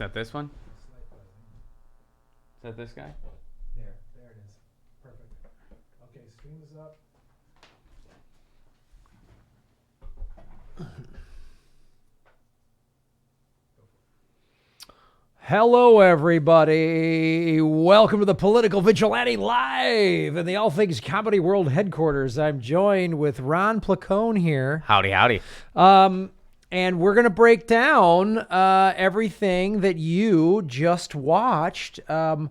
that this one? Is that this guy? There it is. Perfect. Okay, stream is up. Hello, everybody. Welcome to the Political Vigilante Live in the All Things Comedy World headquarters. I'm joined with Ron Placone here. Howdy, howdy. And we're going to break down everything that you just watched. Of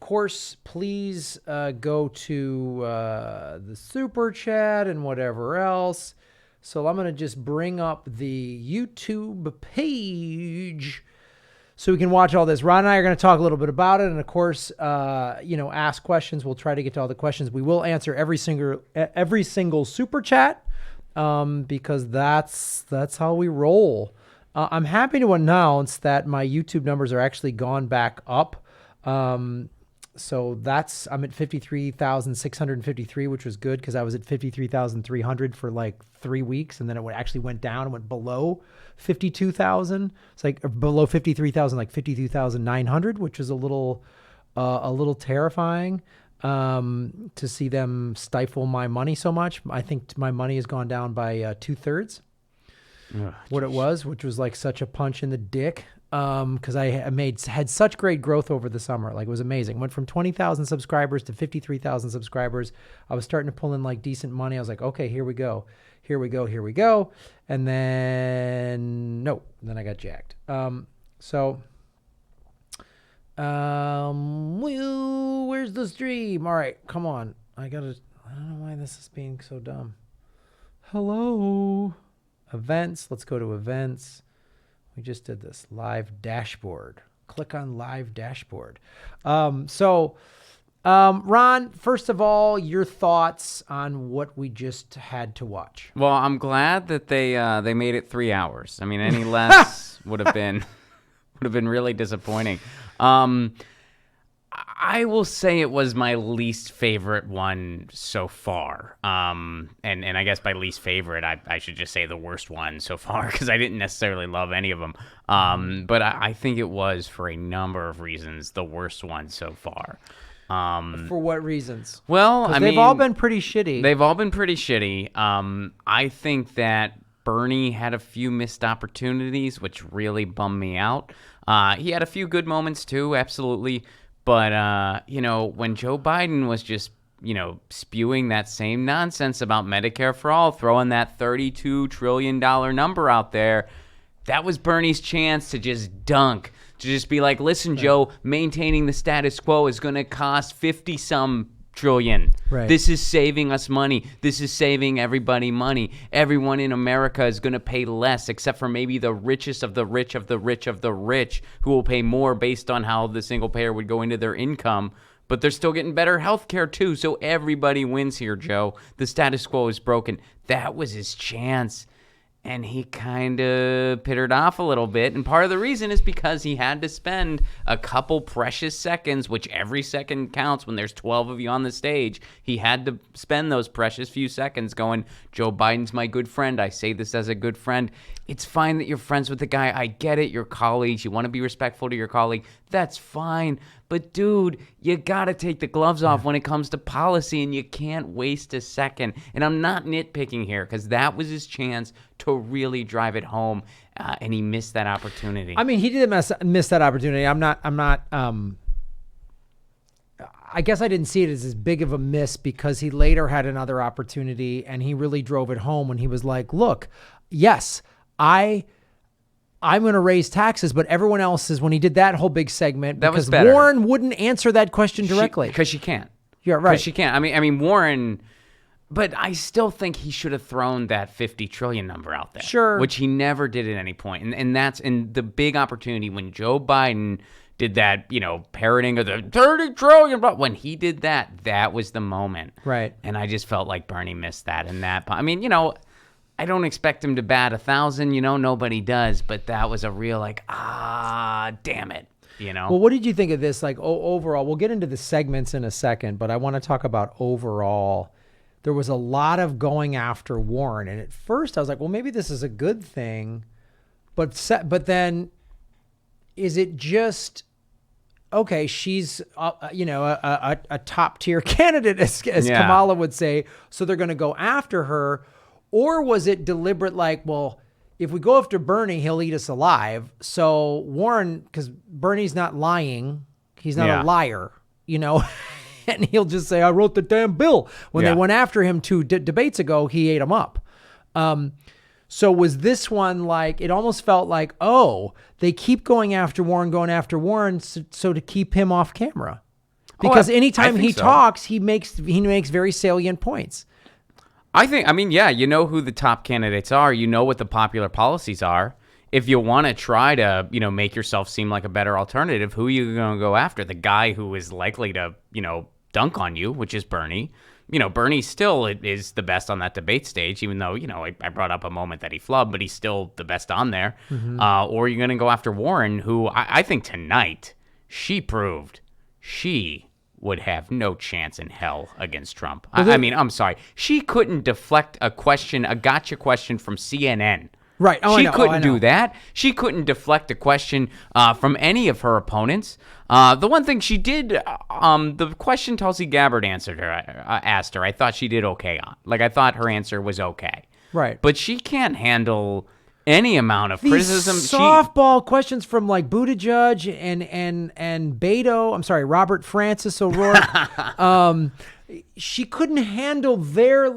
course, please go to the Super Chat and whatever else. So I'm going to just bring up the YouTube page so we can watch all this. Ron and I are going to talk a little bit about it. And, of course, ask questions. We'll try to get to all the questions. We will answer every single Super Chat. Because that's how we roll. I'm happy to announce that my YouTube numbers are actually gone back up. So I'm at 53,653, which was good because I was at 53,300 for like 3 weeks, and then it actually went down and went below 52,000. It's like below 53,000, like 52,900, which is a little terrifying. To see them stifle my money so much. I think my money has gone down by 2/3 what it was, which was like such a punch in the dick. Cause I had such great growth over the summer. Like it was amazing. Went from 20,000 subscribers to 53,000 subscribers. I was starting to pull in like decent money. I was like, okay, here we go. And then then I got jacked. Where's the stream? All right, come on. I don't know why this is being so dumb. Hello. Events. Let's go to events. We just did this. Live dashboard. Click on live dashboard. Ron, first of all, your thoughts on what we just had to watch. Well, I'm glad that they made it 3 hours. I mean, any less would have been really disappointing. I will say it was my least favorite one so far. And I guess by least favorite, I should just say the worst one so far because I didn't necessarily love any of them. But I think it was, for a number of reasons, the worst one so far. For what reasons? Well, they've all been pretty shitty. I think that Bernie had a few missed opportunities, which really bummed me out. He had a few good moments too, absolutely. But, when Joe Biden was just, spewing that same nonsense about Medicare for all, throwing that $32 trillion number out there, that was Bernie's chance to just dunk, to just be like, listen, Joe, maintaining the status quo is going to cost 50-some trillion. Right. This is saving us money. This is saving everybody money. Everyone in America is going to pay less, except for maybe the richest of the rich of the rich of the rich, who will pay more based on how the single payer would go into their income. But they're still getting better health care too, so everybody wins here, Joe. The status quo is broken. That was his chance. And he kind of pittered off a little bit. And part of the reason is because he had to spend a couple precious seconds, which every second counts when there's 12 of you on the stage. He had to spend those precious few seconds going, Joe Biden's my good friend. I say this as a good friend. It's fine that you're friends with the guy. I get it. You're colleagues. You want to be respectful to your colleague. That's fine. But, dude, you got to take the gloves off when it comes to policy, and you can't waste a second. And I'm not nitpicking here because that was his chance to really drive it home, and he missed that opportunity. I mean, he did miss that opportunity. I guess I didn't see it as big of a miss because he later had another opportunity, and he really drove it home when he was like, look, yes, I'm going to raise taxes, but everyone else is, when he did that whole big segment, that was because better. Warren wouldn't answer that question directly. Because she can't. Yeah, right. Because she can't. I mean, Warren, but I still think he should have thrown that 50 trillion number out there. Sure. Which he never did at any point. And that's in the big opportunity when Joe Biden did that, parroting of the 30 trillion. But when he did that, that was the moment. Right. And I just felt like Bernie missed that. And that, I mean, I don't expect him to bat 1,000, nobody does, but that was a real damn it, Well, what did you think of this? Like overall, we'll get into the segments in a second, but I want to talk about overall. There was a lot of going after Warren, and at first I was like, well, maybe this is a good thing, but then is it just, okay, she's, a top tier candidate, as Kamala would say, so they're going to go after her? Or was it deliberate, like, well, if we go after Bernie, he'll eat us alive. So Warren, because Bernie's not lying, he's not a liar, and he'll just say, I wrote the damn bill. When they went after him 2 debates ago, he ate them up. So was this one like, it almost felt like, oh, they keep going after Warren, so to keep him off camera. Because anytime he talks, he makes very salient points. You know who the top candidates are. You know what the popular policies are. If you want to try to, make yourself seem like a better alternative, who are you going to go after? The guy who is likely to, dunk on you, which is Bernie. Bernie still is the best on that debate stage, even though, I brought up a moment that he flubbed, but he's still the best on there. Mm-hmm. Or you're going to go after Warren, who I think tonight she proved she would have no chance in hell against Trump. I'm sorry. She couldn't deflect a gotcha question from CNN. Right. She couldn't do that. She couldn't deflect a question from any of her opponents. The one thing she did, the question Tulsi Gabbard asked her, I thought she did okay on. Like, I thought her answer was okay. Right. But she can't handle any amount of criticism. Softball questions from like Buttigieg and Beto. I'm sorry, Robert Francis O'Rourke. She couldn't handle their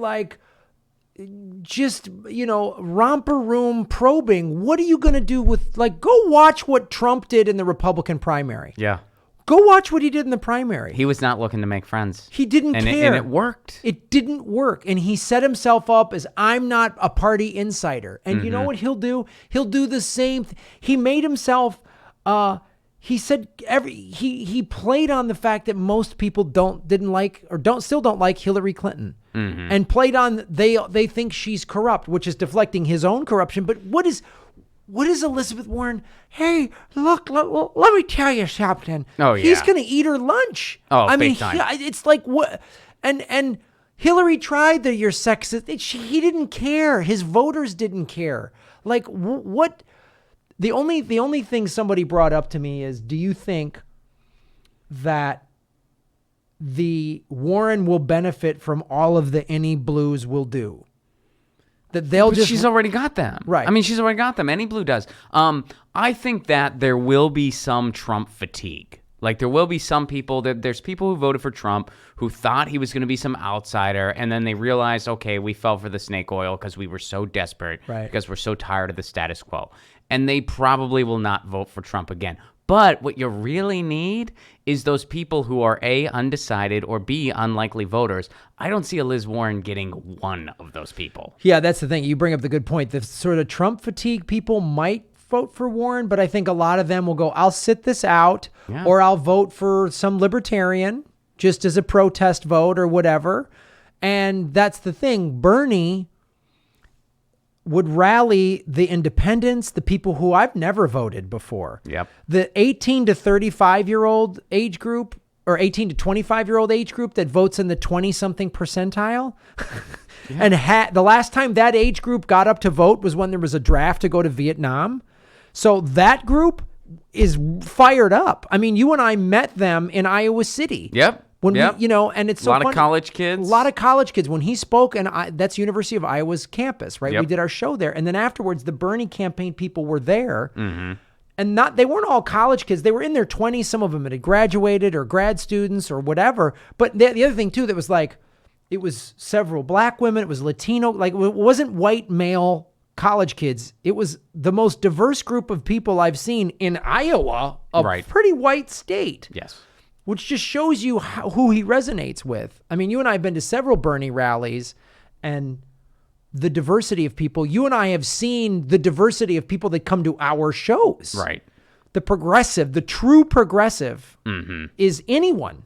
just, romper room probing. What are you going to do with, go watch what Trump did in the Republican primary. Yeah. Go watch what he did in the primary. He was not looking to make friends. He didn't care. And it worked. It didn't work. And he set himself up as, I'm not a party insider. And you know what he'll do? He'll do the same. He made himself, he said he played on the fact that most people still don't like Hillary Clinton. Mm-hmm. And played on they think she's corrupt, which is deflecting his own corruption. But what is Elizabeth Warren? Hey, look, let me tell you something. Oh, yeah. He's going to eat her lunch. Oh, big time. It's like what? And Hillary tried you're sexist. He didn't care. His voters didn't care. Like what? The only thing somebody brought up to me is, do you think that the Warren will benefit from all of the any blues will do? That she's already got them. Right. She's already got them. Any blue does. I think that there will be some Trump fatigue. Like, there will be some people there's people who voted for Trump who thought he was going to be some outsider, and then they realized, okay, we fell for the snake oil because we were so desperate, right, because we're so tired of the status quo. And they probably will not vote for Trump again. But what you really need is those people who are A, undecided, or B, unlikely voters. I don't see a Liz Warren getting one of those people. Yeah, that's the thing. You bring up the good point. The sort of Trump fatigue people might vote for Warren, but I think a lot of them will go, I'll sit this out, or I'll vote for some libertarian just as a protest vote or whatever. And that's the thing. Bernie would rally the independents, the people who I've never voted before. Yep. The 18 to 35-year-old age group, or 18 to 25-year-old age group that votes in the 20-something percentile. And the last time that age group got up to vote was when there was a draft to go to Vietnam. So that group is fired up. You and I met them in Iowa City. Yep. When we, and it's so a lot funny. of college kids. A lot of college kids. When he spoke, and that's University of Iowa's campus, right? Yep. We did our show there, and then afterwards, the Bernie campaign people were there, and they weren't all college kids. They were in their 20s. Some of them had graduated or grad students or whatever. But the other thing too, that was it was several black women. It was Latino. It wasn't white male college kids. It was the most diverse group of people I've seen in Iowa, a pretty white state. Yes. Which just shows you who he resonates with. You and I have been to several Bernie rallies, and the diversity of people. You and I have seen the diversity of people that come to our shows. Right. The progressive, the true progressive, is anyone.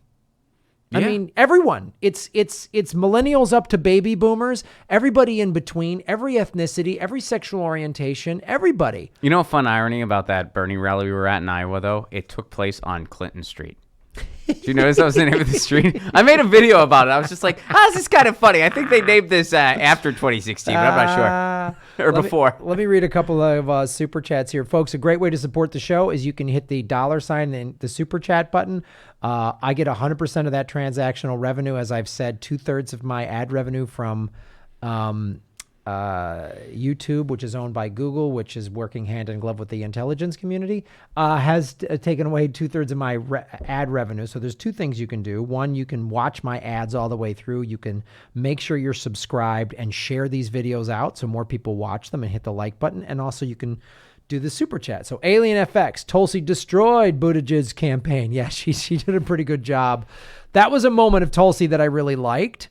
Yeah. Everyone. It's millennials up to baby boomers, everybody in between, every ethnicity, every sexual orientation, everybody. A fun irony about that Bernie rally we were at in Iowa, though? It took place on Clinton Street. Do you notice that was the name of the street? I made a video about it. I was just like, this is kind of funny. I think they named this after 2016, but I'm not sure. Or before. Let me read a couple of super chats here. Folks, a great way to support the show is you can hit the $ and the super chat button. I get 100% of that transactional revenue. As I've said, 2/3 of my ad revenue from YouTube, which is owned by Google, which is working hand in glove with the intelligence community, has taken away 2/3 of my ad revenue. So there's two things you can do. One, you can watch my ads all the way through. You can make sure you're subscribed and share these videos out so more people watch them and hit the like button. And also you can do the super chat. So Alien FX, Tulsi destroyed Buttigieg's campaign. Yeah, she did a pretty good job. That was a moment of Tulsi that I really liked.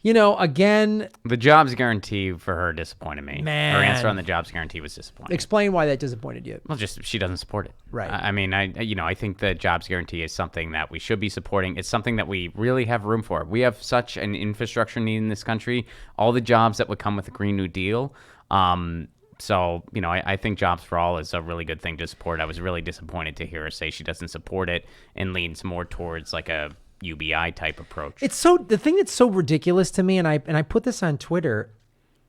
You know, again, the jobs guarantee for her disappointed me. Man. Her answer on the jobs guarantee was disappointing. Explain why that disappointed you. Well, just she doesn't support it. Right. I mean, I think the jobs guarantee is something that we should be supporting. It's something that we really have room for. We have such an infrastructure need in this country. All the jobs that would come with the Green New Deal. So, you know, I think Jobs for All is a really good thing to support. I was really disappointed to hear her say she doesn't support it and leans more towards like a UBI type approach. It's so the thing that's so ridiculous to me, and I put this on Twitter.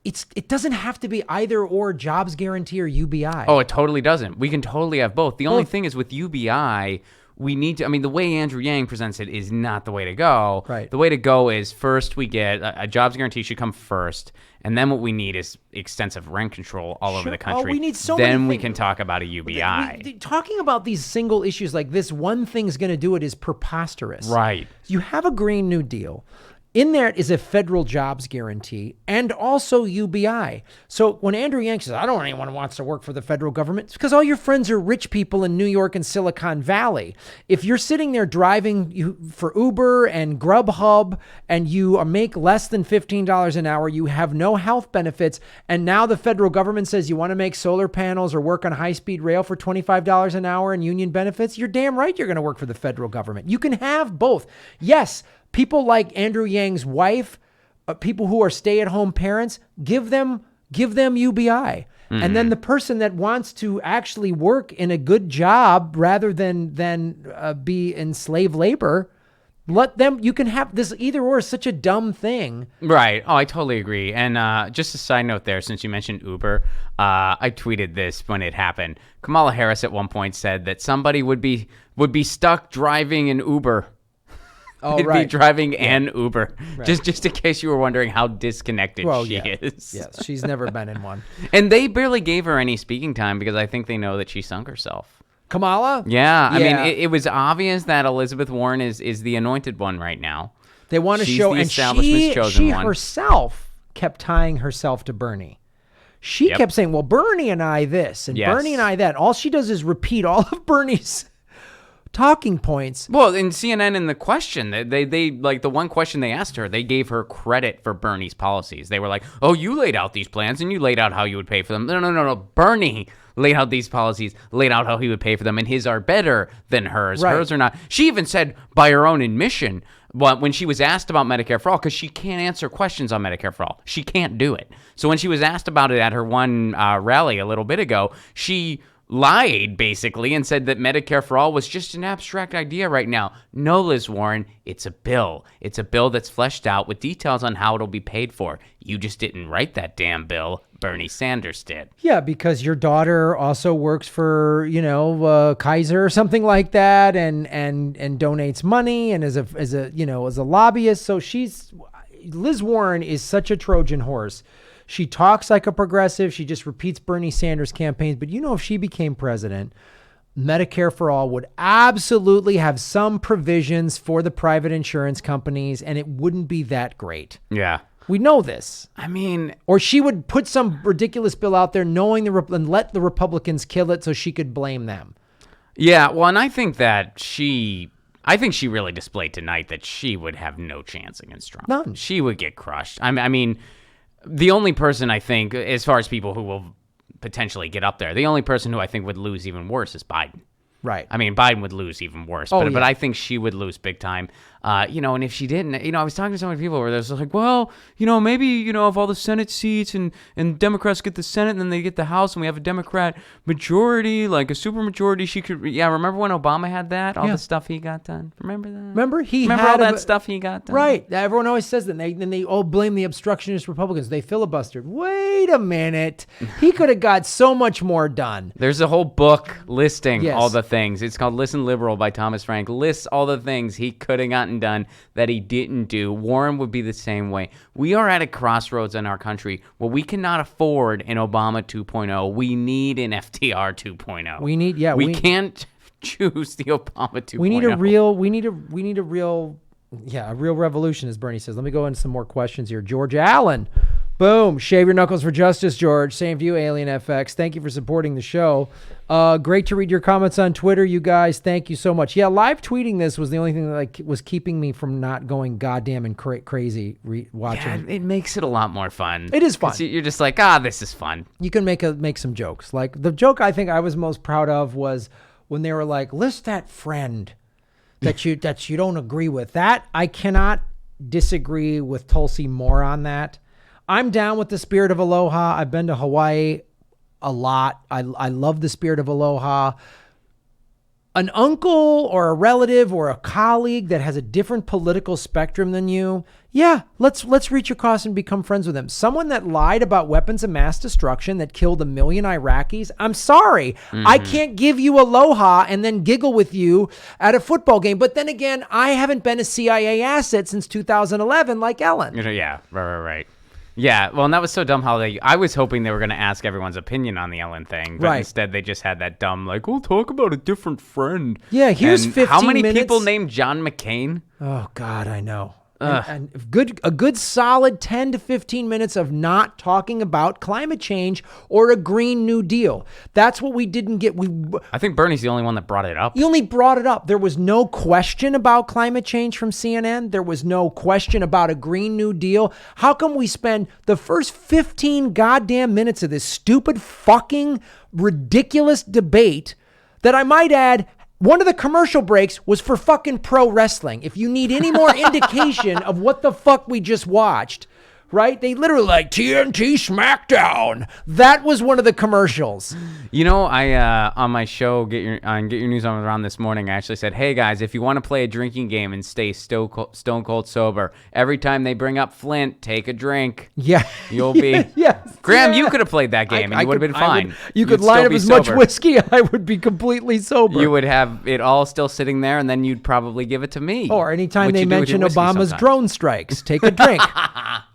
It doesn't have to be either or jobs guarantee or UBI. Oh, it totally doesn't. We can totally have both. The only thing is with UBI, we need to, I mean, the way Andrew Yang presents it is not the way to go. Right. The way to go is first we get a jobs guarantee should come first. And then what we need is extensive rent control all over the country. Oh, we need so then many we things. can talk about a UBI. Talking about these single issues like this, one thing's going to do it is preposterous. Right. You have a Green New Deal. In there is a federal jobs guarantee and also UBI. So when Andrew Yang says, I don't want anyone who wants to work for the federal government, it's because all your friends are rich people in New York and Silicon Valley. If you're sitting there driving for Uber and Grubhub and you make less than $15 an hour, you have no health benefits, and now the federal government says you want to make solar panels or work on high-speed rail for $25 an hour and union benefits, you're damn right you're going to work for the federal government. You can have both. Yes, people like Andrew Yang's wife, people who are stay-at-home parents, give them UBI. And then the person that wants to actually work in a good job rather than be in slave labor, let them. You can have this either or is such a dumb thing. Right. Oh, I totally agree. And just a side note there, since you mentioned Uber, I tweeted this when it happened. Kamala Harris at one point said that somebody would be stuck driving an Uber. Oh, They'd right. be driving an Uber. Right. Just in case you were wondering how disconnected she is. Yes, she's never been in one. And they barely gave her any speaking time because I think they know that she sunk herself. Kamala? Yeah. I mean, it was obvious that Elizabeth Warren is the anointed one right now. They want to She's show, the and establishment's chosen she one. herself kept tying herself to Bernie. She Yep. kept saying, well, Bernie and I this, and Yes. Bernie and I that. All she does is repeat all of Bernie's talking points. Well, in CNN, in the question, they like the one question they asked her, they gave her credit for Bernie's policies. They were like, "Oh, you laid out these plans and you laid out how you would pay for them." No. Bernie laid out these policies, laid out how he would pay for them, and his are better than hers. Right. Hers are not. She even said, by her own admission, when she was asked about Medicare for All, because she can't answer questions on Medicare for All. She can't do it. So when she was asked about it at her one rally a little bit ago, she lied basically and said that Medicare for All was just an abstract idea right now. No, Liz Warren, it's a bill. It's a bill that's fleshed out with details on how it'll be paid for. You just didn't write that damn bill. Bernie Sanders did. Yeah, because your daughter also works for, Kaiser or something like that, and donates money and is a lobbyist. So Liz Warren is such a Trojan horse. She talks like a progressive. She just repeats Bernie Sanders campaigns. But if she became president, Medicare for All would absolutely have some provisions for the private insurance companies, and it wouldn't be that great. Yeah. We know this. I mean, Or she would put some ridiculous bill out there knowing and let the Republicans kill it so she could blame them. yeah, well, and I think she really displayed tonight that she would have no chance against Trump. None. She would get crushed. I mean, the only person I think, as far as people who will potentially get up there, the only person who I think would lose even worse is Biden. Right. I mean, Biden would lose even worse, Oh, but yeah. I think she would lose big time. And if she didn't, I was talking to so many people where there's like, well, maybe, if all the Senate seats and Democrats get the Senate and then they get the House and we have a Democrat majority, like a super majority, she could, remember when Obama had that? All the stuff he got done. Remember that? Remember all that stuff he got done? Right. Everyone always says that. And they all blame the obstructionist Republicans. They filibustered. Wait a minute. He could have got so much more done. There's a whole book listing Yes. all the things. It's called Listen Liberal by Thomas Frank. Lists all the things he could have gotten done that he didn't do. Warren would be the same way. We are at a crossroads in our country where we cannot afford an Obama 2.0. We need an FDR 2.0. We can't choose the Obama 2.0. We need a real revolution, as Bernie says. Let me go into some more questions here. George Allen. Boom. Shave your knuckles for justice, George. Same to you, Alien FX. Thank you for supporting the show. Great to read your comments on Twitter, you guys. Thank you so much. Yeah, live tweeting this was the only thing that was keeping me from not going goddamn and crazy watching. Yeah, it makes it a lot more fun. It is fun. You're just like, this is fun. You can make some jokes. Like the joke I think I was most proud of was when they were like, list that friend that you don't agree with. That I cannot disagree with Tulsi more on that. I'm down with the spirit of aloha. I've been to Hawaii a lot. I love the spirit of aloha. An uncle or a relative or a colleague that has a different political spectrum than you, let's reach across and become friends with them. Someone that lied about weapons of mass destruction that killed 1 million Iraqis, I'm sorry. I can't give you aloha and then giggle with you at a football game. But then again, I haven't been a CIA asset since 2011 like Ellen. Yeah, right. Yeah, well, and that was so dumb how I was hoping they were going to ask everyone's opinion on the Ellen thing, but instead they just had that dumb, we'll talk about a different friend. Yeah, here's 15 how many minutes. people named John McCain? Oh, God, I know. And a good solid 10 to 15 minutes of not talking about climate change or a Green New Deal. That's what we didn't get. I think Bernie's the only one that brought it up. He only brought it up. There was no question about climate change from CNN. There was no question about a Green New Deal. How come we spend the first 15 goddamn minutes of this stupid fucking ridiculous debate that I might add, one of the commercial breaks was for fucking pro wrestling. If you need any more indication of what the fuck we just watched, right? They literally TNT SmackDown. That was one of the commercials. I on my show Get Your News on Around this morning, I actually said, hey guys, if you want to play a drinking game and stay stone cold sober, every time they bring up Flint, take a drink. Yeah, you'll be. Yes, Graham, you could have played that game and you would have been fine. You could line up as much whiskey, I would be completely sober. You would have it all still sitting there, and then you'd probably give it to me. Or anytime they mention Obama's drone strikes, take a drink.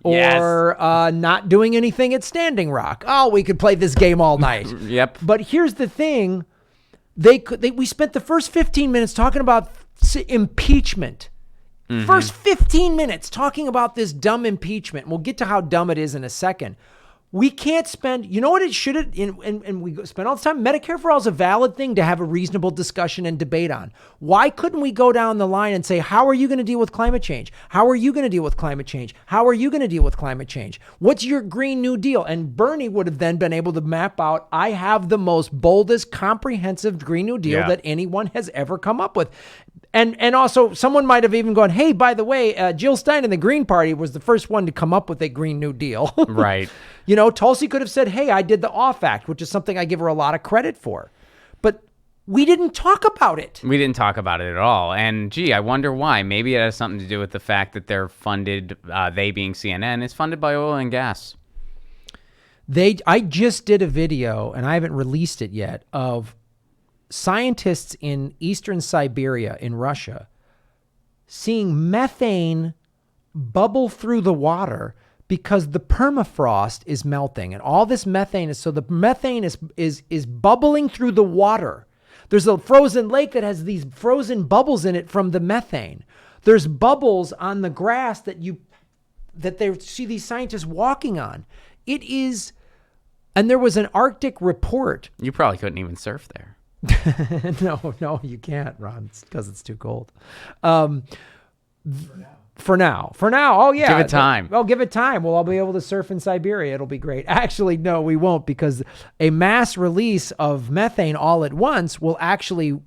Or not doing anything at Standing Rock. Oh, we could play this game all night. Yep. But here's the thing. We spent the first 15 minutes talking about impeachment. First 15 minutes talking about this dumb impeachment. We'll get to how dumb it is in a second. We can't spend, you know what it should have, and we spend all the time, Medicare for All is a valid thing to have a reasonable discussion and debate on. Why couldn't we go down the line and say, how are you going to deal with climate change? How are you going to deal with climate change? How are you going to deal with climate change? What's your Green New Deal? And Bernie would have then been able to map out, I have the most boldest, comprehensive Green New Deal that anyone has ever come up with. And also, someone might have even gone, hey, by the way, Jill Stein and the Green Party was the first one to come up with a Green New Deal. Right. Tulsi could have said, hey, I did the OFF Act, which is something I give her a lot of credit for. But we didn't talk about it. We didn't talk about it at all. And, I wonder why. Maybe it has something to do with the fact that they're funded, they being CNN, is funded by oil and gas. I just did a video, and I haven't released it yet, of scientists in eastern Siberia in Russia seeing methane bubble through the water because the permafrost is melting, and all this methane is, so the methane is bubbling through the water. There's a frozen lake that has these frozen bubbles in it from the methane. There's bubbles on the grass that they see these scientists walking on. It is, and there was an Arctic report. You probably couldn't even surf there. No, you can't, Ron, because it's too cold. For now. Oh, yeah. Give it time. Give it time. Well, I'll be able to surf in Siberia. It'll be great. Actually, no, we won't, because a mass release of methane all at once will actually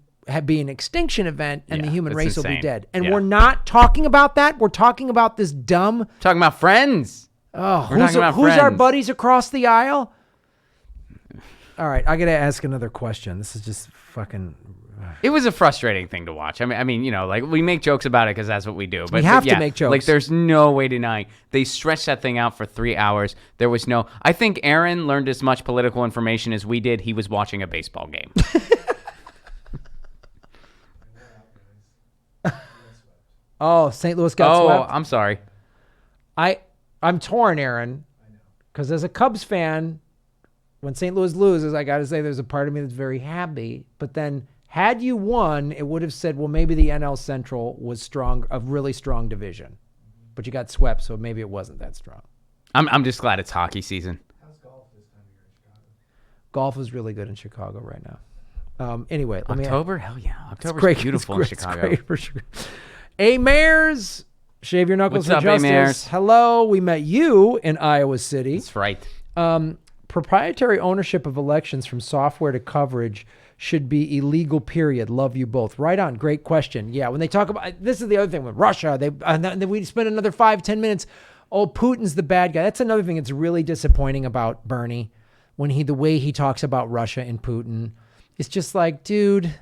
be an extinction event and the human that's race will be insane. dead. And Yeah. we're not talking about that. We're talking about this dumb. Talking about Friends. Oh, We're talking about who's our Friends. buddies across the aisle? All right, I got to ask another question. This is just fucking. It was a frustrating thing to watch. I mean, you know, like we make jokes about it because that's what we do. But We have yeah, to make jokes. Like, there's no way denying they stretched that thing out for 3 hours. There was no. I think Aaron learned as much political information as we did. He was watching a baseball game. Oh, St. Louis got swept. I'm sorry. I'm torn, Aaron, because as a Cubs fan, when St. Louis loses, I got to say there's a part of me that's very happy. But then, had you won, it would have said, well, maybe the NL Central was strong, a really strong division. But you got swept, so maybe it wasn't that strong. I'm just glad it's hockey season. How's golf this time of year in Chicago? Golf is really good in Chicago right now. Anyway, let me. October? Hell yeah. It's October's great. beautiful It's in great. Chicago. It's great for sure. A Mares, shave your knuckles What's for up, justice. A-Mares? Hello, we met you in Iowa City. That's right. Proprietary ownership of elections from software to coverage should be illegal, period. Love you both. Right on. Great question. Yeah, when they talk about, this is the other thing with Russia, and then we spend another 5-10 minutes. Oh, Putin's the bad guy. That's another thing that's really disappointing about Bernie, when the way he talks about Russia and Putin. It's just like, dude.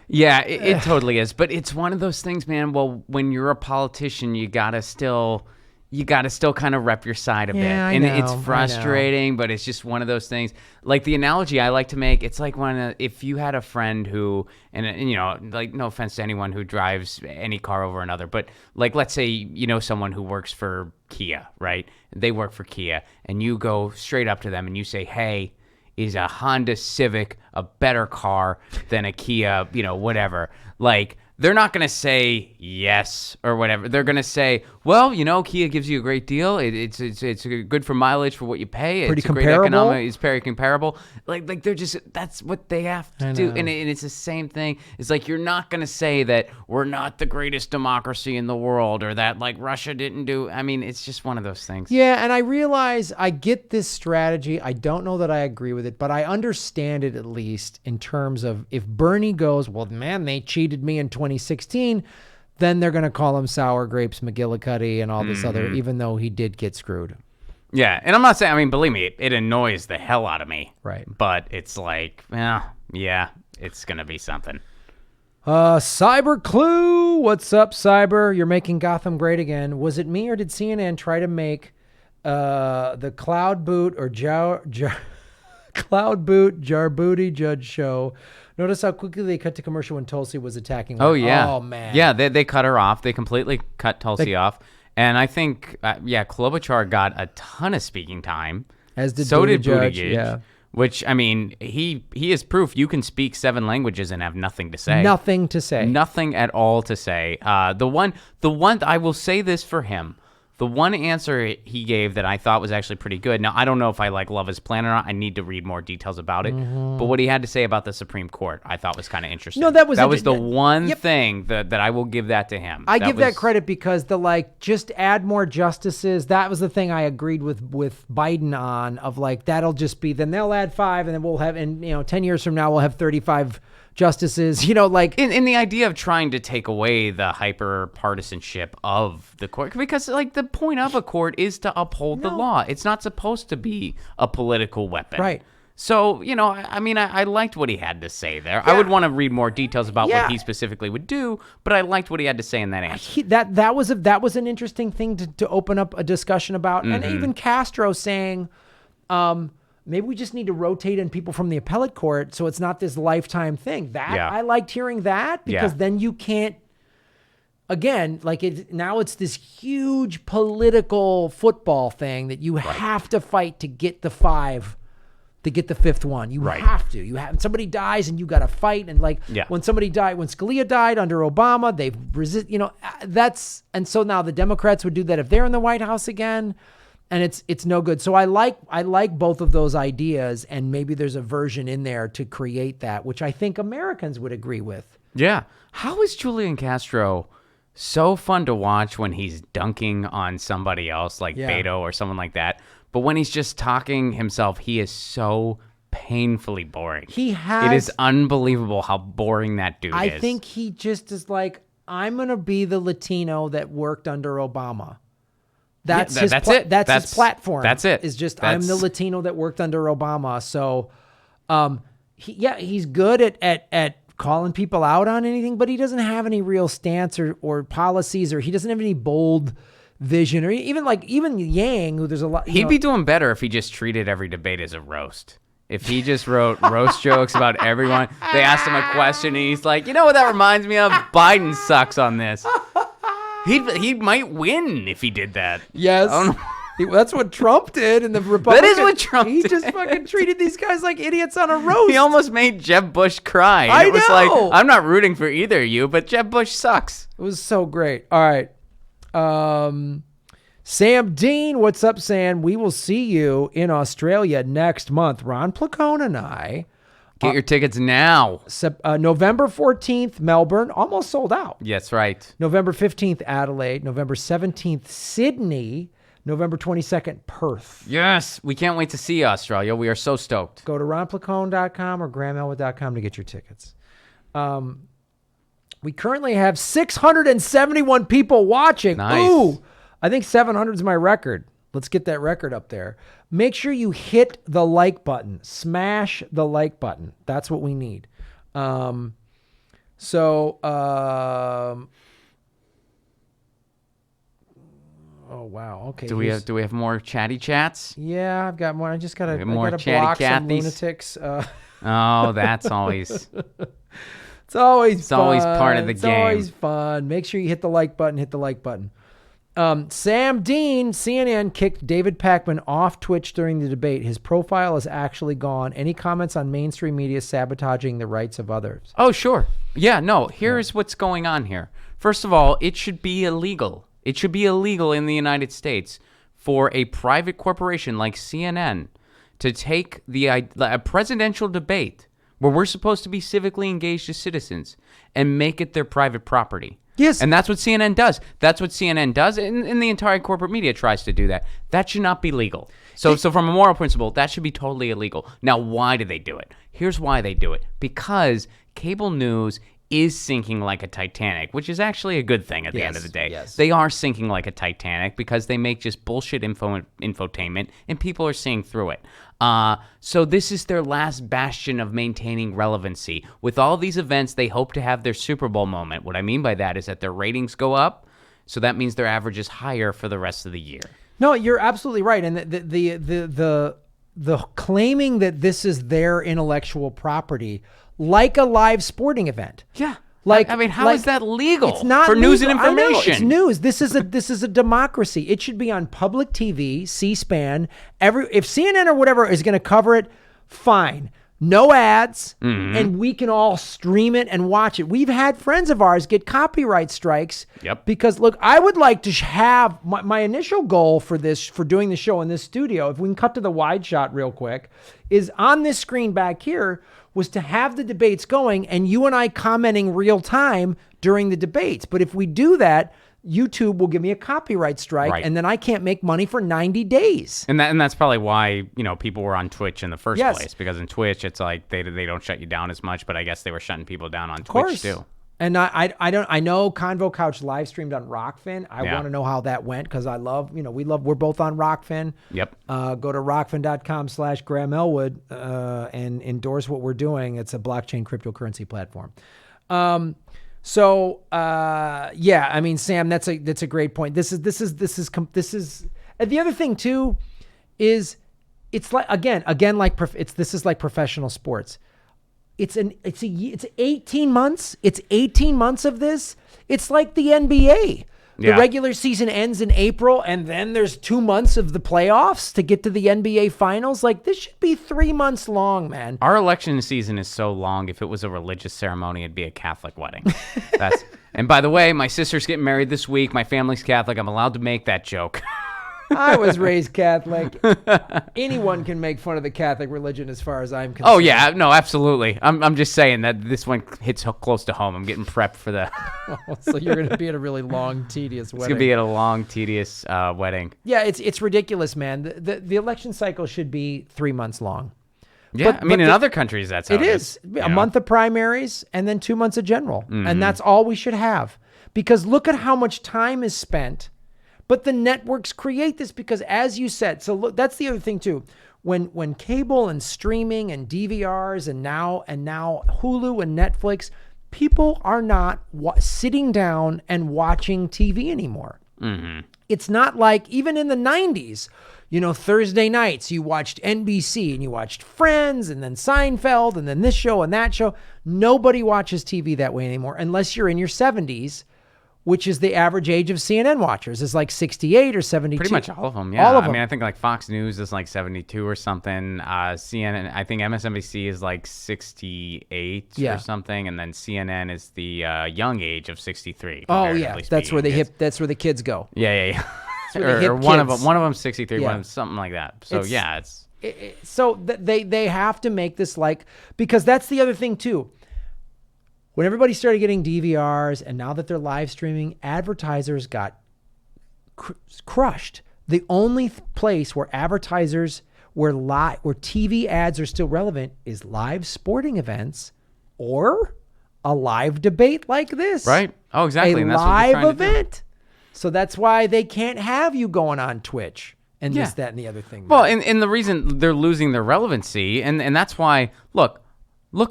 Yeah, it totally is. But it's one of those things, man. Well, when you're a politician, you gotta still kind of rep your side a bit. I And know, it's frustrating, but it's just one of those things. Like the analogy I like to make, it's like if you had a friend who, and you know, like no offense to anyone who drives any car over another, but like let's say you know someone who works for Kia, right? They work for Kia, and you go straight up to them and you say, hey, is a Honda Civic a better car than a Kia, you know, whatever. Like, they're not going to say yes or whatever. They're going to say, well, you know, Kia gives you a great deal. It's good for mileage for what you pay. Pretty it's a great comparable. economic. It's very comparable. Like they're just, that's what they have to do. know. And it's the same thing. It's like, you're not going to say that we're not the greatest democracy in the world or that like Russia didn't do. I mean, it's just one of those things. Yeah, and I realize I get this strategy. I don't know that I agree with it, but I understand it at least in terms of if Bernie goes, well, man, they cheated me in 2016, then they're going to call him Sour Grapes McGillicuddy and all this other, even though he did get screwed. Yeah, and I'm not saying, I mean, believe me, it annoys the hell out of me. Right. But it's like, yeah, it's going to be something. Cyber Clue. What's up, Cyber? You're making Gotham great again. Was it me or did CNN try to make the Cloud Boot or Cloud Boot Jarbooty Judge show? Notice how quickly they cut to commercial when Tulsi was attacking. Oh, yeah. Oh, man. Yeah, they cut her off. They completely cut Tulsi off. And I think, Klobuchar got a ton of speaking time. As did so did Buttigieg, Buttigieg. yeah. Which, I mean, he is proof you can speak 7 languages and have nothing to say. Nothing to say. Nothing at all to say. The one I will say this for him. The one answer he gave that I thought was actually pretty good. Now, I don't know if I love his plan or not. I need to read more details about it. But what he had to say about the Supreme Court, I thought was kind of interesting. No, that was the one Yep. thing that I will give that to him. I give that credit because just add more justices. That was the thing I agreed with Biden on of that'll just be, then they'll add 5 and then we'll have, 10 years from now, we'll have 35 justices, in the idea of trying to take away the hyper partisanship of the court, because the point of a court is to uphold the law. It's not supposed to be a political weapon. Right. So, I liked what he had to say there. I would want to read more details about what he specifically would do, but I liked what he had to say in that answer. That was an interesting thing to open up a discussion about. And even Castro saying, maybe we just need to rotate in people from the appellate court so it's not this lifetime thing. I liked hearing that because then you can't, again, now it's this huge political football thing that you have to fight to get the 5, to get the 5th one. You have to. Somebody dies and you got to fight. And when somebody died, when Scalia died under Obama, they've and so now the Democrats would do that if they're in the White House again. And it's no good. So I like both of those ideas, and maybe there's a version in there to create that, which I think Americans would agree with. Yeah. How is Julian Castro so fun to watch when he's dunking on somebody else like Beto or someone like that? But when he's just talking himself, he is so painfully boring. He has. It is unbelievable how boring that dude is. I think he just is like, I'm gonna be the Latino that worked under Obama. That's Yeah, that's it. That's his platform. That's it. Is just I'm the Latino that worked under Obama. So, he's good at calling people out on anything, but he doesn't have any real stance or policies, or he doesn't have any bold vision, or even Yang, who there's a lot. He'd be doing better if he just treated every debate as a roast. If he just wrote roast jokes about everyone, they asked him a question and he's like, you know what that reminds me of? Biden sucks on this. He might win if he did that. Yes. I don't know. That's what Trump did, and the Republicans. That is what Trump did. He just fucking treated these guys like idiots on a roast. He almost made Jeb Bush cry. I It was know. like, I'm not rooting for either of you, but Jeb Bush sucks. It was so great. All right. Sam Dean, what's up, Sam? We will see you in Australia next month. Ron Placone and I. Get your tickets now. November 14th, Melbourne, almost sold out. Yes, right. November 15th, Adelaide. November 17th, Sydney. November 22nd, Perth. Yes, we can't wait to see you, Australia. We are so stoked. Go to ronplacone.com or grahamelwood.com to get your tickets. We currently have 671 people watching. Nice. Ooh, I think 700 is my record. Let's get that record up there. Make sure you hit the like button. Smash the like button. That's what we need. Oh, wow. Okay. Do we have more chatty chats? Yeah, I've got more. I just gotta more block chatty some Cathys? lunatics. Oh, that's always. It's always fun. always part of the game. It's always fun. Make sure you hit the like button. Hit the like button. Sam Dean, CNN kicked David Pakman off Twitch during the debate. His profile is actually gone. Any comments on mainstream media sabotaging the rights of others? Oh, sure. Yeah, no, here's what's going on here. First of all, it should be illegal. It should be illegal in the United States for a private corporation like CNN to take a presidential debate where we're supposed to be civically engaged as citizens and make it their private property. Yes. And that's what CNN does. That's what CNN does, and the entire corporate media tries to do that. That should not be legal. So from a moral principle, that should be totally illegal. Now, why do they do it? Here's why they do it. Because cable news is sinking like a Titanic, which is actually a good thing at the end of the day. Yes. They are sinking like a Titanic because they make just bullshit infotainment, and people are seeing through it. So this is their last bastion of maintaining relevancy. With all these events, they hope to have their Super Bowl moment. What I mean by that is that their ratings go up, so that means their average is higher for the rest of the year. No, you're absolutely right. And the claiming that this is their intellectual property, like a live sporting event. Yeah. Like, I mean, how is that legal? It's not for news and legal. I know, information. it's news. This is a democracy. It should be on public TV, C-SPAN. If CNN or whatever is going to cover it, fine. No ads, and we can all stream it and watch it. We've had friends of ours get copyright strikes. Yep. Because look, I would like to have my initial goal for doing the show in this studio. If we can cut to the wide shot real quick, is on this screen back here. Was to have the debates going and you and I commenting real time during the debates. But if we do that, YouTube will give me a copyright strike, Right. and then I can't make money for 90 days. And that's probably why, people were on Twitch in the first Yes. place, because in Twitch it's like they don't shut you down as much, but I guess they were shutting people down on Of course. Twitch too. And I know Convo Couch live streamed on Rockfin. I Yeah. want to know how that went because we're both on Rockfin. Yep. Go to rockfin.com/Graham Elwood and endorse what we're doing. It's a blockchain cryptocurrency platform. Sam, that's a great point. This is and the other thing too is it's like this is like professional sports. It's 18 months. It's 18 months of this. It's like the NBA. The Yeah. regular season ends in April, and then there's 2 months of the playoffs to get to the NBA finals. Like, this should be 3 months long, man. Our election season is so long. If it was a religious ceremony, it'd be a Catholic wedding. And by the way, my sister's getting married this week. My family's Catholic. I'm allowed to make that joke. I was raised Catholic. Anyone can make fun of the Catholic religion as far as I'm concerned. Oh yeah, no, absolutely. I'm just saying that this one hits close to home. I'm getting prepped for the. So you're going to be at a really long, tedious wedding. It's gonna be at a long, tedious wedding. Yeah, it's ridiculous, man. The election cycle should be 3 months long. Yeah, I mean, in other countries, that's how it is. A month of primaries and then 2 months of general. And that's all we should have. Because look at how much time is spent. But the networks create this because, as you said, so look, that's the other thing too. When cable and streaming and DVRs and now Hulu and Netflix, people are not sitting down and watching TV anymore. It's not like even in the 90s, Thursday nights you watched NBC and you watched Friends and then Seinfeld and then this show and that show. Nobody watches TV that way anymore unless you're in your 70s, which is the average age of CNN watchers, is like 68 or 72. Pretty much all of them, yeah. All of them. I mean, I think like Fox News is like 72 or something. CNN, I think MSNBC is like 68 or something, and then CNN is the young age of 63. Oh yeah, that's where the kids go. Yeah. Or one of them 63, Yeah. one of them something like that. So they have to make this because that's the other thing too. When everybody started getting DVRs and now that they're live streaming, advertisers got crushed. The only place where where TV ads are still relevant is live sporting events or a live debate like this. Right. Oh, exactly. A and that's what they're live trying to event. So that's why they can't have you going on Twitch and this, that, and the other thing. Well, and the reason they're losing their relevancy, and that's why, look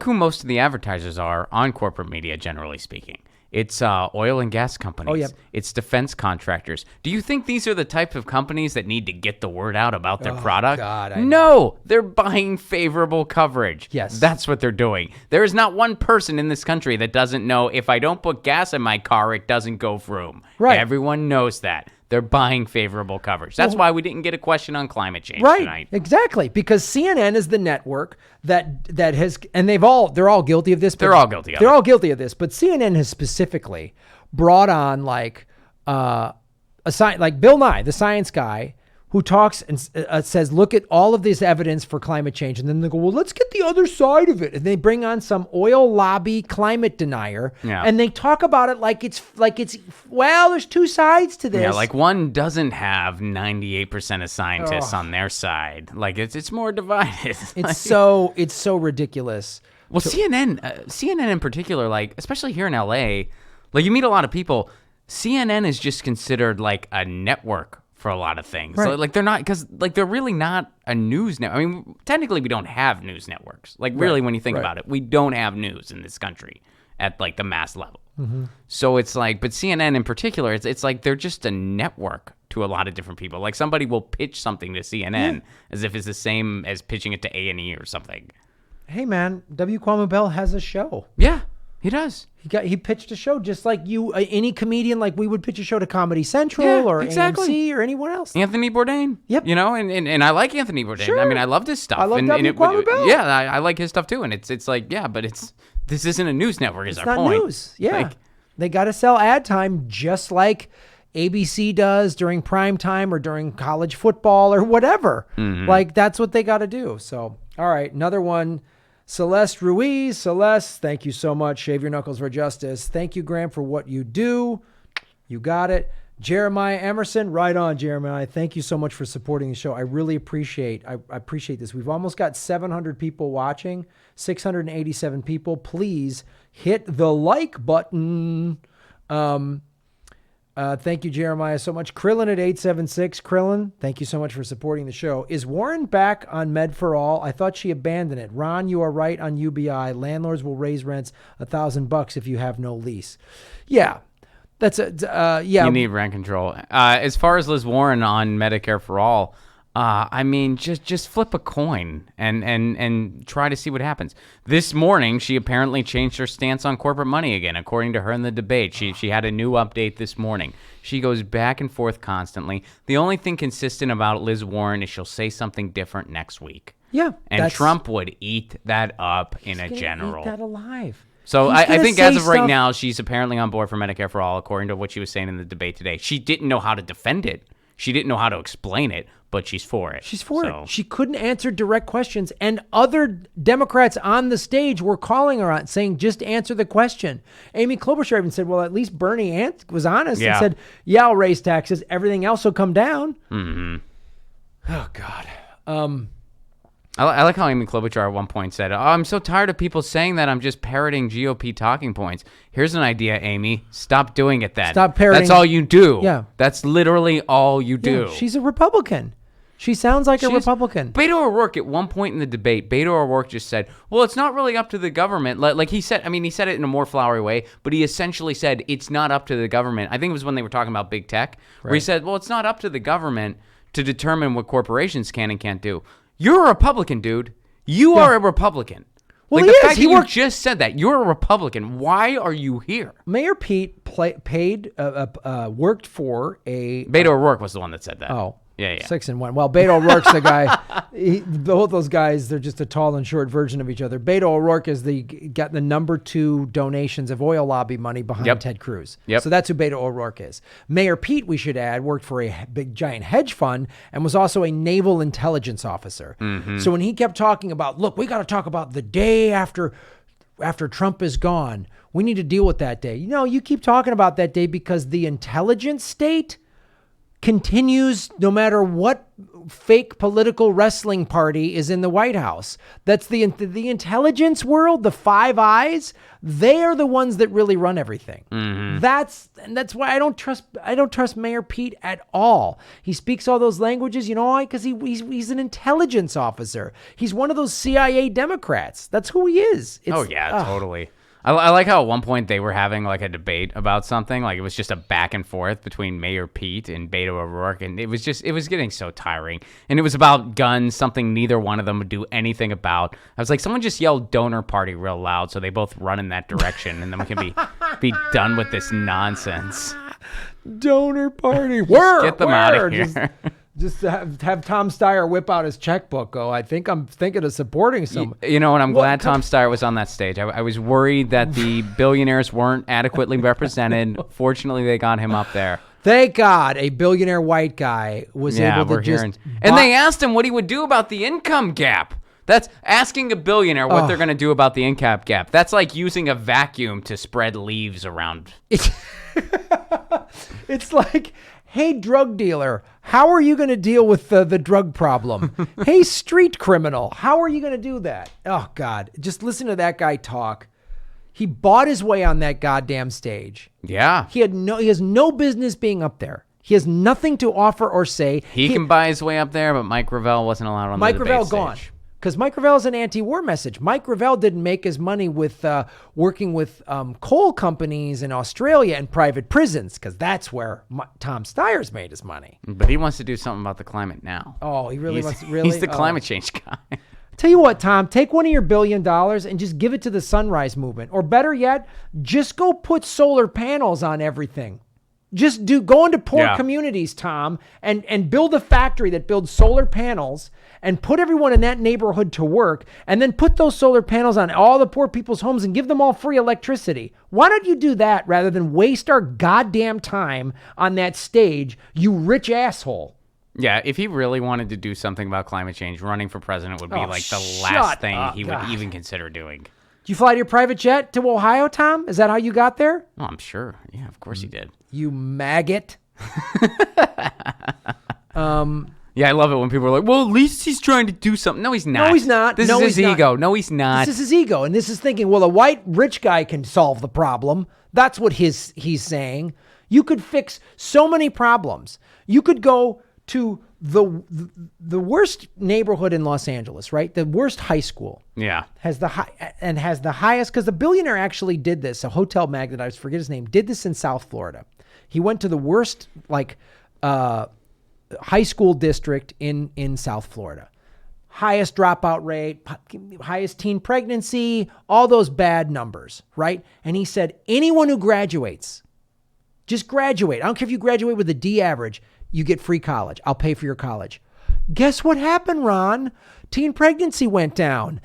who most of the advertisers are on corporate media, generally speaking. It's oil and gas companies. Oh, yep. It's defense contractors. Do you think these are the type of companies that need to get the word out about their product? God, no, they're buying favorable coverage. Yes. That's what they're doing. There is not one person in this country that doesn't know if I don't put gas in my car, it doesn't go vroom. Right. Everyone knows that. They're buying favorable coverage. That's why we didn't get a question on climate change tonight. Exactly, because CNN is the network that has, and they're all guilty of this. They're all guilty of it. They're all guilty of this, but CNN has specifically brought on like Bill Nye, the science guy, who talks and says, look at all of this evidence for climate change. And then they go, well, let's get the other side of it. And they bring on some oil lobby climate denier. Yeah. And they talk about it like it's, well, there's two sides to this. Yeah, like one doesn't have 98% of scientists on their side. Like it's more divided. It's so ridiculous. Well, CNN in particular, like especially here in LA, like you meet a lot of people. CNN is just considered like a network for a lot of things. Right. So, like they're not, because like they're really not a news network. I mean, technically we don't have news networks. Like really, when you think about it, we don't have news in this country at like the mass level. So it's like, but CNN in particular, it's like they're just a network to a lot of different people. Like somebody will pitch something to CNN as if it's the same as pitching it to A&E or something. Hey man, W. Kwame Bell has a show. Yeah, he does. He pitched a show just like you, any comedian, like we would pitch a show to Comedy Central or AMC or anyone else. Anthony Bourdain. Yep. You know, and I like Anthony Bourdain. Sure. I mean, I loved his stuff. I love W. Kwame Bell. Yeah, I like his stuff too. And it's like, yeah, but this isn't a news network. Is It's our not point? news. Yeah, Like, they got to sell ad time just like ABC does during prime time or during college football or whatever. Like that's what they got to do. So, all right, another one. Celeste Ruiz. Celeste, thank you so much. Shave your knuckles for justice. Thank you, Graham, for what you do. You got it. Jeremiah Emerson, right on, Jeremiah. Thank you so much for supporting the show. I really appreciate this. We've almost got 700 people watching, 687 people. Please hit the like button. Thank you, Jeremiah, so much. Krillin at 876. Krillin, thank you so much for supporting the show. Is Warren back on Med for All? I thought she abandoned it. Ron, you are right on UBI. Landlords will raise rents $1,000 if you have no lease. Yeah, that's yeah. You need rent control. As far as Liz Warren on Medicare for All, I mean, just flip a coin and try to see what happens. This morning, she apparently changed her stance on corporate money again, according to her in the debate. She had a new update this morning. She goes back and forth constantly. The only thing consistent about Liz Warren is she'll say something different next week. Yeah. And Trump would eat that up in a general. Eat that alive. So He's I gonna think say as of right stuff- now, she's apparently on board for Medicare for All, according to what she was saying in the debate today. She didn't know how to defend it. She didn't know how to explain it, but she's for it. She's for it. She couldn't answer direct questions, and other Democrats on the stage were calling her on, saying, just answer the question. Amy Klobuchar even said, well, at least Bernie was honest and said, yeah, I'll raise taxes. Everything else will come down. Mm-hmm. Oh, God. I like how Amy Klobuchar at one point said, "Oh, I'm so tired of people saying that I'm just parroting GOP talking points." Here's an idea, Amy. Stop doing it then. Stop parroting. That's all you do. Yeah. That's literally all you do. Yeah, she's a Republican. She sounds like a Republican. Beto O'Rourke, at one point in the debate, Beto O'Rourke just said, well, it's not really up to the government. Like he said, he said it in a more flowery way, but he essentially said it's not up to the government. I think it was when they were talking about big tech, where he said, well, it's not up to the government to determine what corporations can and can't do. You're a Republican, dude. You are a Republican. Well, like he the is. fact that you just said that. You're a Republican. Why are you here? Mayor Pete worked for a... Beto O'Rourke was the one that said that. Oh. Yeah. 6-1. Well, Beto O'Rourke's the guy. Both those guys, they're just a tall and short version of each other. Beto O'Rourke is got the number 2 donations of oil lobby money behind Ted Cruz. Yep. So that's who Beto O'Rourke is. Mayor Pete, we should add, worked for a big giant hedge fund and was also a naval intelligence officer. Mm-hmm. So when he kept talking about, look, we got to talk about the day after Trump is gone. We need to deal with that day. You keep talking about that day because the intelligence state continues no matter what fake political wrestling party is in the White House. That's the intelligence world, the Five Eyes. They are the ones that really run everything. Mm-hmm. That's why I don't trust Mayor Pete at all. He speaks all those languages, you know why? Because he's an intelligence officer. He's one of those CIA Democrats. That's who he is. Totally. I like how at one point they were having like a debate about something. Like it was just a back and forth between Mayor Pete and Beto O'Rourke. And it was getting so tiring. And it was about guns, something neither one of them would do anything about. I was like, someone just yelled donor party real loud so they both run in that direction. And then we can be done with this nonsense. Donor party. Where? Get them out of here. Just have Tom Steyer whip out his checkbook. I'm thinking of supporting someone. And I'm glad Tom Steyer was on that stage. I was worried that the billionaires weren't adequately represented. Fortunately, they got him up there. Thank God a billionaire white guy was able to just... And they asked him what he would do about the income gap. That's asking a billionaire what they're going to do about the income gap. That's like using a vacuum to spread leaves around. It's like... Hey, drug dealer, how are you going to deal with the drug problem? Hey, street criminal, how are you going to do that? Oh, God, just listen to that guy talk. He bought his way on that goddamn stage. Yeah. He has no business being up there. He has nothing to offer or say. He can buy his way up there, but Mike Gravel wasn't allowed on the debate Gravel stage. Gone. Because Mike Gravel is an anti-war message. Mike Gravel didn't make his money with working with coal companies in Australia and private prisons, because that's where Tom Steyer's made his money. But he wants to do something about the climate now. Oh, he really wants to. Really? He's the climate change guy. Tell you what, Tom, take one of your $1 billion and just give it to the Sunrise Movement. Or better yet, just go put solar panels on everything. Just go into poor communities, Tom, and build a factory that builds solar panels and put everyone in that neighborhood to work, and then put those solar panels on all the poor people's homes and give them all free electricity. Why don't you do that rather than waste our goddamn time on that stage, you rich asshole? Yeah, if he really wanted to do something about climate change, running for president would be like the last thing he would even consider doing. Did you fly to your private jet to Ohio, Tom? Is that how you got there? Oh, I'm sure. Yeah, of course he did. You maggot. Yeah, I love it when people are like, well, at least he's trying to do something. No, he's not. No, he's not. This is his ego. No, he's not. This is his ego. And this is thinking, well, a white rich guy can solve the problem. That's what he's saying. You could fix so many problems. You could go to the worst neighborhood in Los Angeles, right? The worst high school. Yeah. Has the highest, because the billionaire actually did this. A hotel magnate, I forget his name, did this in South Florida. He went to the worst, high school district in South Florida. Highest dropout rate, highest teen pregnancy, all those bad numbers, right? And he said, anyone who graduates, just graduate. I don't care if you graduate with a D average, you get free college. I'll pay for your college. Guess what happened, Ron? Teen pregnancy went down.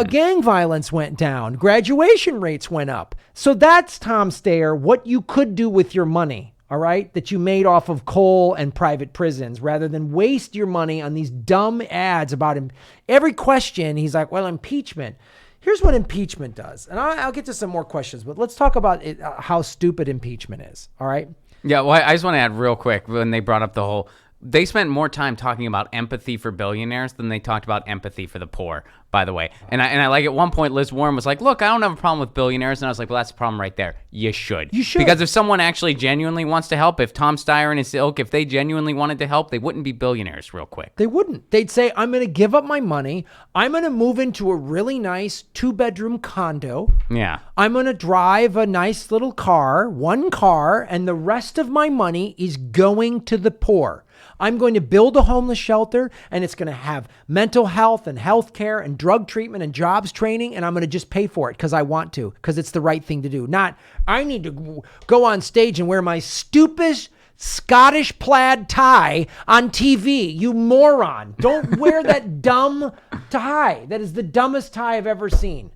Gang violence went down. Graduation rates went up. So that's, Tom Steyer, what you could do with your money. All right, that you made off of coal and private prisons, rather than waste your money on these dumb ads about him. Every question, he's like, well, impeachment. Here's what impeachment does. And I'll get to some more questions, but let's talk about how stupid impeachment is. All right. Yeah, well, I just want to add real quick when they brought up the whole They spent more time talking about empathy for billionaires than they talked about empathy for the poor, by the way. And I like at one point, Liz Warren was like, look, I don't have a problem with billionaires. And I was like, well, that's the problem right there. You should. You should. Because if someone actually genuinely wants to help, if Tom Steyer and his ilk, if they genuinely wanted to help, they wouldn't be billionaires real quick. They wouldn't. They'd say, I'm going to give up my money. I'm going to move into a really nice 2-bedroom condo. Yeah. I'm going to drive a nice little car, one car, and the rest of my money is going to the poor. I'm going to build a homeless shelter, and it's going to have mental health and health care and drug treatment and jobs training, and I'm going to just pay for it because I want to, because it's the right thing to do. Not, I need to go on stage and wear my stupid Scottish plaid tie on TV. You moron. Don't wear that dumb tie. That is the dumbest tie I've ever seen.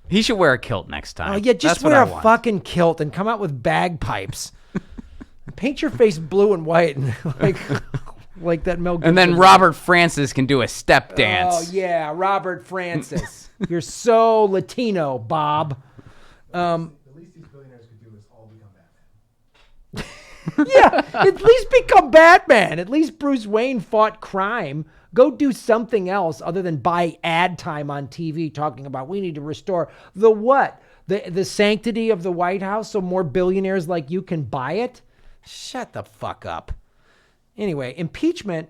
He should wear a kilt next time. Oh, yeah, just That's what wear I a want. fucking kilt and come out with bagpipes. Paint your face blue and white and like that Mel Gibson. And then Robert Francis can do a step dance. Oh yeah, Robert Francis. You're so Latino, Bob. The least these billionaires could do is all become Batman. Yeah, at least become Batman. At least Bruce Wayne fought crime. Go do something else other than buy ad time on TV talking about we need to restore the what? The sanctity of the White House so more billionaires like you can buy it? Shut the fuck up. Anyway, impeachment.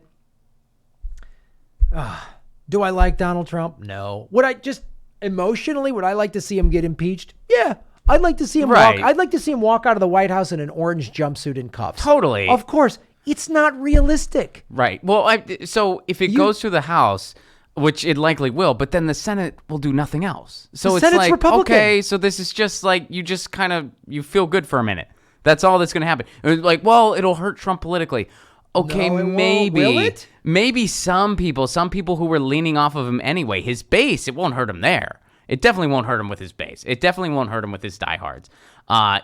Do I like Donald Trump? No. Would I just emotionally, would I like to see him get impeached? Yeah. I'd like to see him Right. I'd like to see him walk out of the White House in an orange jumpsuit and cuffs. Totally. Of course. It's not realistic. Right. Well, so if it goes through the House, which it likely will, but then the Senate will do nothing else. So The it's Senate's like, Republican. okay, so this is just like, you just kind of, you feel good for a minute. That's all that's going to happen. Like, well, it'll hurt Trump politically. Okay, No, it won't. maybe. Will it? Maybe some people who were leaning off of him anyway, his base, it won't hurt him there. It definitely won't hurt him with his base. It definitely won't hurt him with his diehards.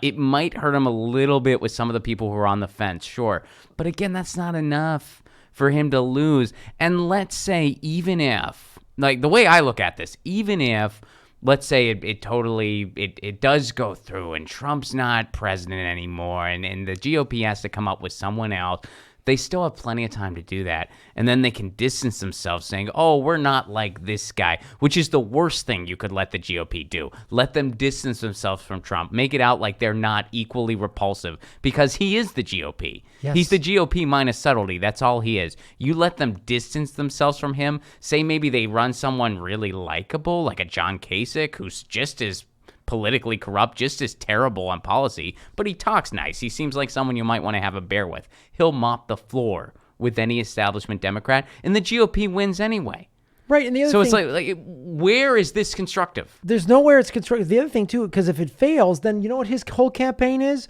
It might hurt him a little bit with some of the people who are on the fence, sure. But again, that's not enough for him to lose. And let's say even if, like the way I look at this, even if, let's say it does go through and Trump's not president anymore and the GOP has to come up with someone else, they still have plenty of time to do that. And then they can distance themselves saying, oh, we're not like this guy, which is the worst thing you could let the GOP do. Let them distance themselves from Trump. Make it out like they're not equally repulsive because he is the GOP. Yes. He's the GOP minus subtlety. That's all he is. You let them distance themselves from him. Say maybe they run someone really likable, like a John Kasich, who's just as politically corrupt, just as terrible on policy, but he talks nice. He seems like someone you might want to have a beer with. He'll mop the floor with any establishment Democrat, and the GOP wins anyway. Right, and the other So thing, it's like, where is this constructive? there's nowhere it's constructive. The other thing too, because if it fails, then you know what his whole campaign is?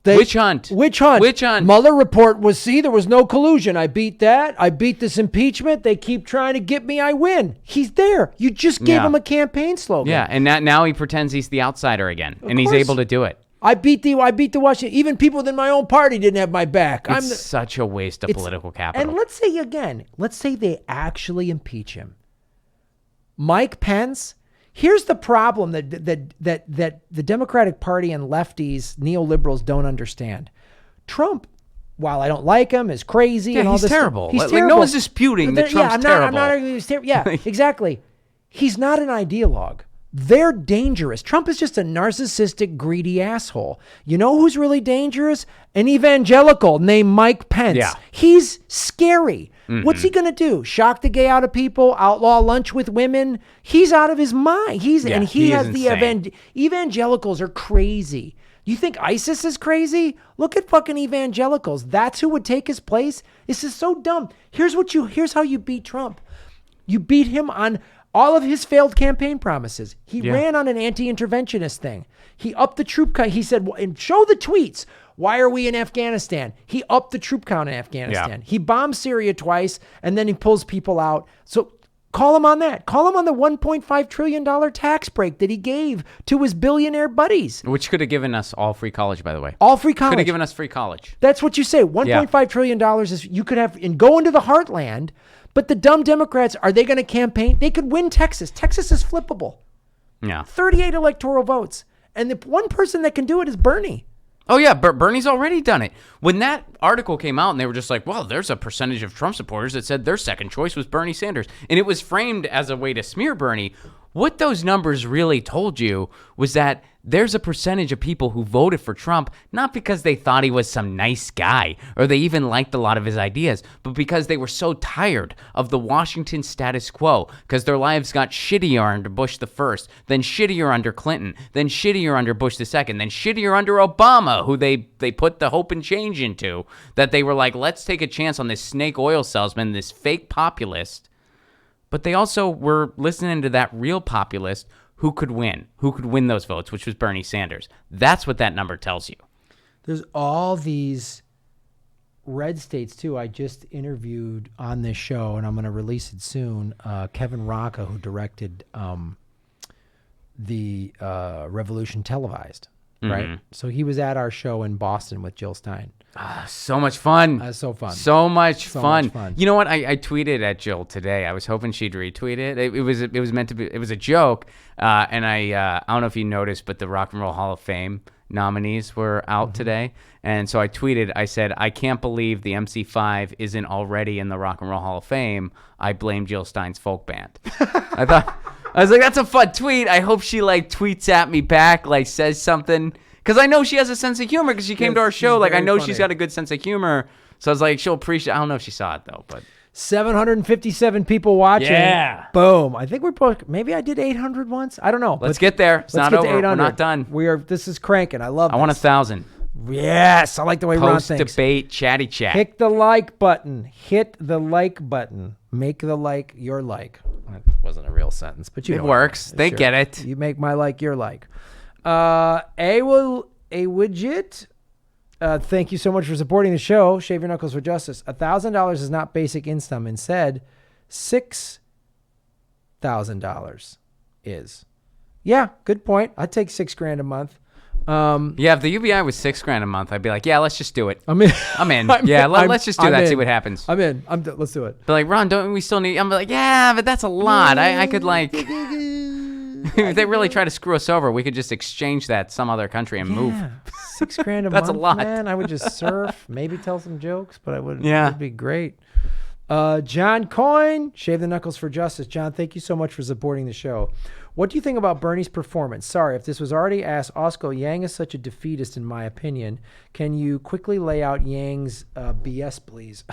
Witch hunt. Witch hunt. Witch hunt. Mueller report was, see, there was no collusion. I beat that. I beat this impeachment. They keep trying to get me. I win. He's there. You just gave Yeah. him a campaign slogan. Yeah, and now he pretends he's the outsider again, and he's course. able to do it. I beat the Washington. Even people within my own party didn't have my back. It's such a waste of political capital. And let's say they actually impeach him. Mike Pence. Here's the problem that the Democratic Party and lefties, neoliberals don't understand. Trump, while I don't like him, is crazy and all he's this terrible. stuff. He's Like, terrible. no one's disputing that Trump's I'm terrible. not arguing he's terrible. Yeah, exactly. He's not an ideologue. They're dangerous. Trump is just a narcissistic, greedy asshole. You know who's really dangerous? An evangelical named Mike Pence. Yeah. He's scary. What's he going to do? Shock the gay out of people? Outlaw lunch with women? He's out of his mind. He is has the insane. evangelicals are crazy. You think ISIS is crazy? Look at fucking evangelicals. That's who would take his place. This is so dumb. Here's how you beat Trump. You beat him on all of his failed campaign promises. He ran on an anti-interventionist thing. He upped the troop count. He said, and show the tweets. Why are we in Afghanistan? He upped the troop count in Afghanistan. Yeah. He bombed Syria twice, and then he pulls people out. So call him on that. Call him on the $1.5 trillion tax break that he gave to his billionaire buddies. Which could have given us all free college, by the way. All free college. Could have given us free college. That's what you say. $1.5 trillion is you could have and go into the heartland. But the dumb Democrats, are they going to campaign? They could win Texas. Texas is flippable. Yeah. 38 electoral votes. And the one person that can do it is Bernie. Oh, yeah, Bernie's already done it. When that article came out and they were just like, well, there's a percentage of Trump supporters that said their second choice was Bernie Sanders. And it was framed as a way to smear Bernie. What those numbers really told you was that there's a percentage of people who voted for Trump, not because they thought he was some nice guy or they even liked a lot of his ideas, but because they were so tired of the Washington status quo, because their lives got shittier under Bush the first, then shittier under Clinton, then shittier under Bush the second, then shittier under Obama, who they put the hope and change into, that they were like, let's take a chance on this snake oil salesman, this fake populist. But they also were listening to that real populist who could win those votes, which was Bernie Sanders. That's what that number tells you. There's all these red states, too. I just interviewed on this show, and I'm going to release it soon, Kevin Rocca, who directed the Revolution Televised, right? So he was at our show in Boston with Jill Stein. So much fun. So fun. So much fun. Much fun. You know what? I tweeted at Jill today. I was hoping she'd retweet it. It was meant to be. It was a joke. And I don't know if you noticed, but the Rock and Roll Hall of Fame nominees were out today. And so I tweeted. I said, I can't believe the MC5 isn't already in the Rock and Roll Hall of Fame. I blame Jill Stein's folk band. I was like, that's a fun tweet. I hope she like tweets at me back, like says something. Because I know she has a sense of humor because she came to our show. Like, I know she's got a good sense of humor. So I was like, she'll appreciate. I don't know if she saw it, though. But 757 people watching. Yeah. Boom. I think we're both. Maybe I did 800 once. I don't know. Let's get there. It's not over. We're not done. This is cranking. I love this. I want 1,000. Yes. I like the way Ron thinks. Post-debate, chatty chat. Hit the like button. Hit the like button. Make the like your like. That wasn't a real sentence, but you know it works. They get it. You make my like your like. A widget. Thank you so much for supporting the show. Shave your knuckles for justice. $1,000 is not basic income. Instead, $6,000 is. Yeah, good point. I'd take $6,000 a month. Yeah, if the UBI was $6,000 a month, I'd be like, yeah, let's just do it. I'm in. Let's just do that. See what happens. I'm in. Let's do it. But like, Ron, don't we still need? I'm like, yeah, but that's a lot. I could like. If they really try to screw us over, we could just exchange that some other country and move. $6,000 a month. That's a lot. Man, I would just surf, maybe tell some jokes, but I would. Yeah, it'd be great. John Coyne, Shave the Knuckles for Justice. John, thank you so much for supporting the show. What do you think about Bernie's performance? Sorry, if this was already asked, Oscar, Yang is such a defeatist in my opinion. Can you quickly lay out Yang's BS, please?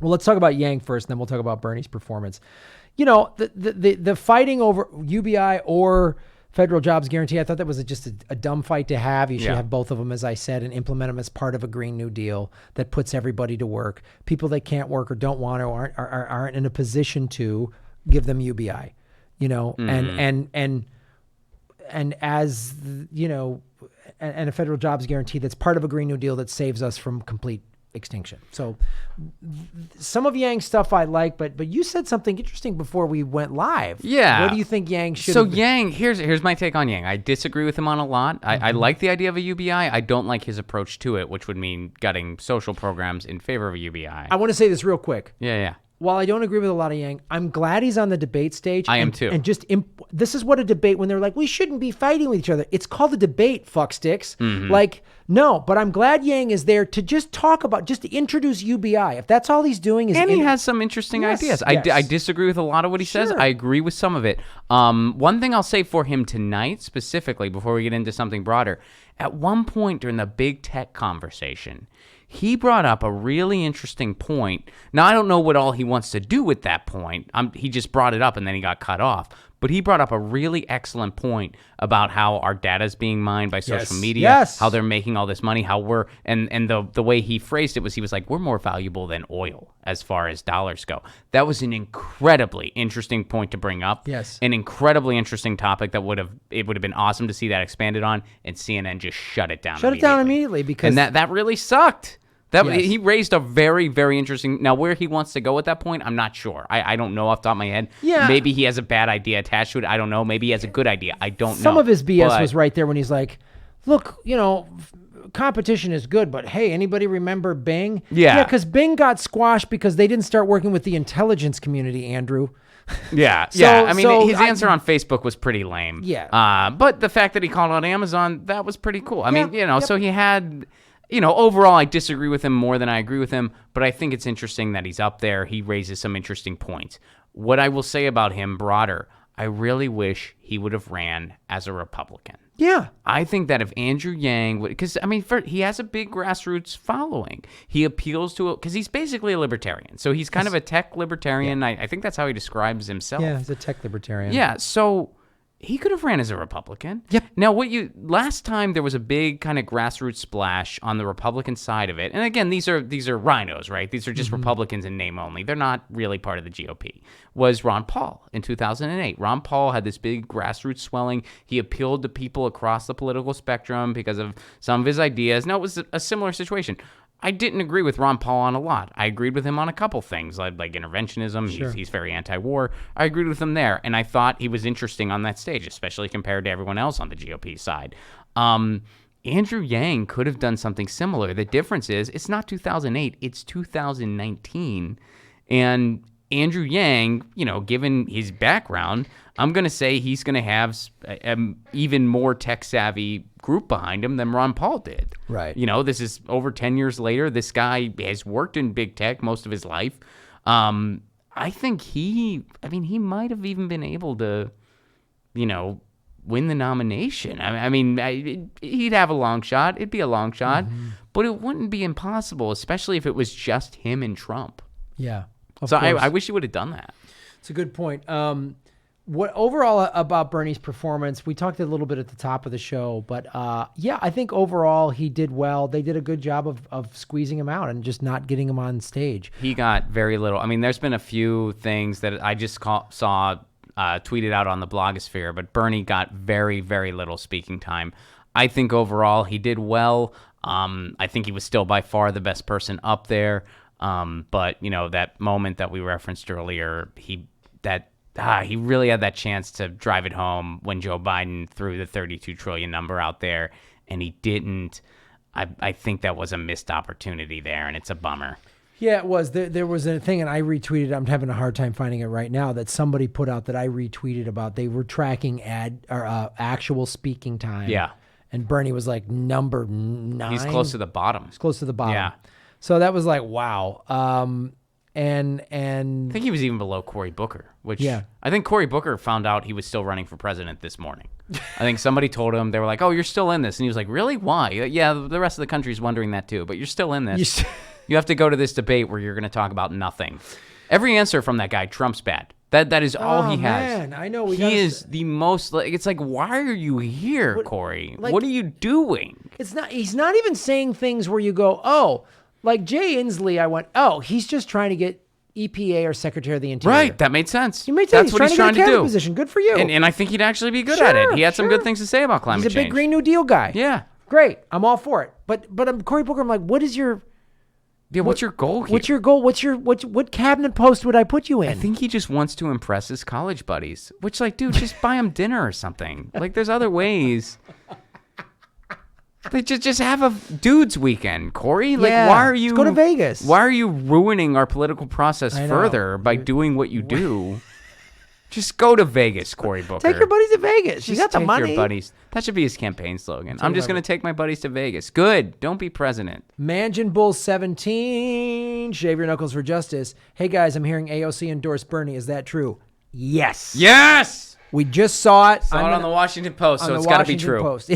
Well, let's talk about Yang first, and then we'll talk about Bernie's performance. You know, the fighting over UBI or federal jobs guarantee, I thought that was just a dumb fight to have. You should have both of them, as I said, and implement them as part of a Green New Deal that puts everybody to work. People that can't work or don't want to or aren't in a position to, give them UBI. You know, and as you know, and a federal jobs guarantee that's part of a Green New Deal that saves us from complete extinction. So some of Yang's stuff I like, but you said something interesting before we went live. Yeah. What do you think Yang should? So Yang, here's my take on Yang. I disagree with him on a lot. I like the idea of a UBI. I don't like his approach to it, which would mean gutting social programs in favor of a UBI. I want to say this real quick. Yeah. While I don't agree with a lot of Yang, I'm glad he's on the debate stage. I am too. And just this is what a debate, when they're like, we shouldn't be fighting with each other. It's called a debate, fucksticks. Like, no, but I'm glad Yang is there to just talk about, just to introduce UBI. If that's all he's doing is... And he has some interesting ideas. I disagree with a lot of what he says. I agree with some of it. One thing I'll say for him tonight, specifically, before we get into something broader, at one point during the big tech conversation, he brought up a really interesting point. Now, I don't know what all he wants to do with that point. He just brought it up and then he got cut off. But he brought up a really excellent point about how our data is being mined by social media, how they're making all this money, how we're, and the way he phrased it was, he was like, we're more valuable than oil as far as dollars go. That was an incredibly interesting point to bring up. Yes. An incredibly interesting topic that would have been awesome to see that expanded on, and CNN just shut it down. Shut it down immediately because... And that really sucked. He raised a very, very interesting... Now, where he wants to go at that point, I'm not sure. I don't know off the top of my head. Yeah. Maybe he has a bad idea attached to it. I don't know. Maybe he has a good idea. I don't know. Some of his BS was right there when he's like, look, you know, competition is good, but hey, anybody remember Bing? Yeah. Yeah, because Bing got squashed because they didn't start working with the intelligence community, Andrew. Yeah, So- yeah. I mean, so his answer on Facebook was pretty lame. Yeah. But the fact that he called out Amazon, that was pretty cool. I mean, Yeah, yep. so he had, overall, I disagree with him more than I agree with him, but I think it's interesting that he's up there. He raises some interesting points. What I will say about him broader, I really wish he would have ran as a Republican. Yeah. I think that if Andrew Yang would, because he has a big grassroots following. He appeals to because he's basically a libertarian. So he's kind of a tech libertarian. I think that's how he describes himself. Yeah, he's a tech libertarian. Yeah. So he could have ran as a Republican. Yep. Now, last time there was a big kind of grassroots splash on the Republican side of it, and again, these are rhinos, right? These are just Republicans in name only. They're not really part of the GOP. Was Ron Paul in 2008? Ron Paul had this big grassroots swelling. He appealed to people across the political spectrum because of some of his ideas. Now, it was a similar situation. I didn't agree with Ron Paul on a lot. I agreed with him on a couple things, like interventionism. Sure. He's very anti-war. I agreed with him there, and I thought he was interesting on that stage, especially compared to everyone else on the GOP side. Andrew Yang could have done something similar. The difference is it's not 2008, it's 2019. And Andrew Yang, given his background, I'm going to say he's going to have an even more tech-savvy group behind him than Ron Paul did. Right. This is over 10 years later. This guy has worked in big tech most of his life. I think he might have even been able to, win the nomination. He'd have a long shot. It'd be a long shot, but it wouldn't be impossible, especially if it was just him and Trump. Yeah. Of So course. I wish he would have done that. It's a good point. What overall about Bernie's performance, we talked a little bit at the top of the show, but I think overall he did well. They did a good job of squeezing him out and just not getting him on stage. He got very little. There's been a few things that I just saw tweeted out on the blogosphere, but Bernie got very, very little speaking time. I think overall he did well. I think he was still by far the best person up there. But that moment that we referenced earlier, he really had that chance to drive it home when Joe Biden threw the 32 trillion number out there, and he didn't. I think that was a missed opportunity there, and it's a bummer. Yeah, it was. There was a thing, and I retweeted. I'm having a hard time finding it right now. That somebody put out that I retweeted about. They were tracking actual speaking time. Yeah, and Bernie was like number 9. He's close to the bottom. He's close to the bottom. Yeah. So that was like wow. And I think he was even below Cory Booker, which Yeah. I think Cory Booker found out he was still running for president this morning. I think somebody told him, they were like, "Oh, you're still in this," and he was like, "Really? Why?" Yeah, the rest of the country's wondering that too, but you're still in this. You have to go to this debate where you're going to talk about nothing. Every answer from that guy, Trump's bad. That is all he has. Man, I know. He is the most. It's like, why are you here, Corey? like- What are you doing? It's not. He's not even saying things where you go, oh, like Jay Inslee. I went, oh, he's just trying to get EPA or Secretary of the Interior. Right, that made sense. You made sense. That's what he's trying get a to cabinet do. Position. Good for you. And I think he'd actually be good at it. He had some good things to say about climate He's a change. big Green New Deal guy. Yeah. Great. I'm all for it. But Cory Booker, I'm like, what is your What's your goal here? What's your goal? What cabinet post would I put you in? I think he just wants to impress his college buddies, which, like, dude, just buy him dinner or something. Like, there's other ways. They just have a dude's weekend, Corey. Like, Yeah, why are you let's go to Vegas. Why are you ruining our political process I know. further by doing what you do? Just go to Vegas, Cory Booker. Take your buddies to Vegas. Just You got the take money. your buddies. That should be his campaign slogan. I'm just going to take my buddies to Vegas. Good. Don't be president. Mansion Bull 17. Shave your knuckles for justice. Hey guys, I'm hearing AOC endorse Bernie. Is that true? Yes. Yes. We just saw it. Saw it on the Washington Post, so it's got to be true. Post.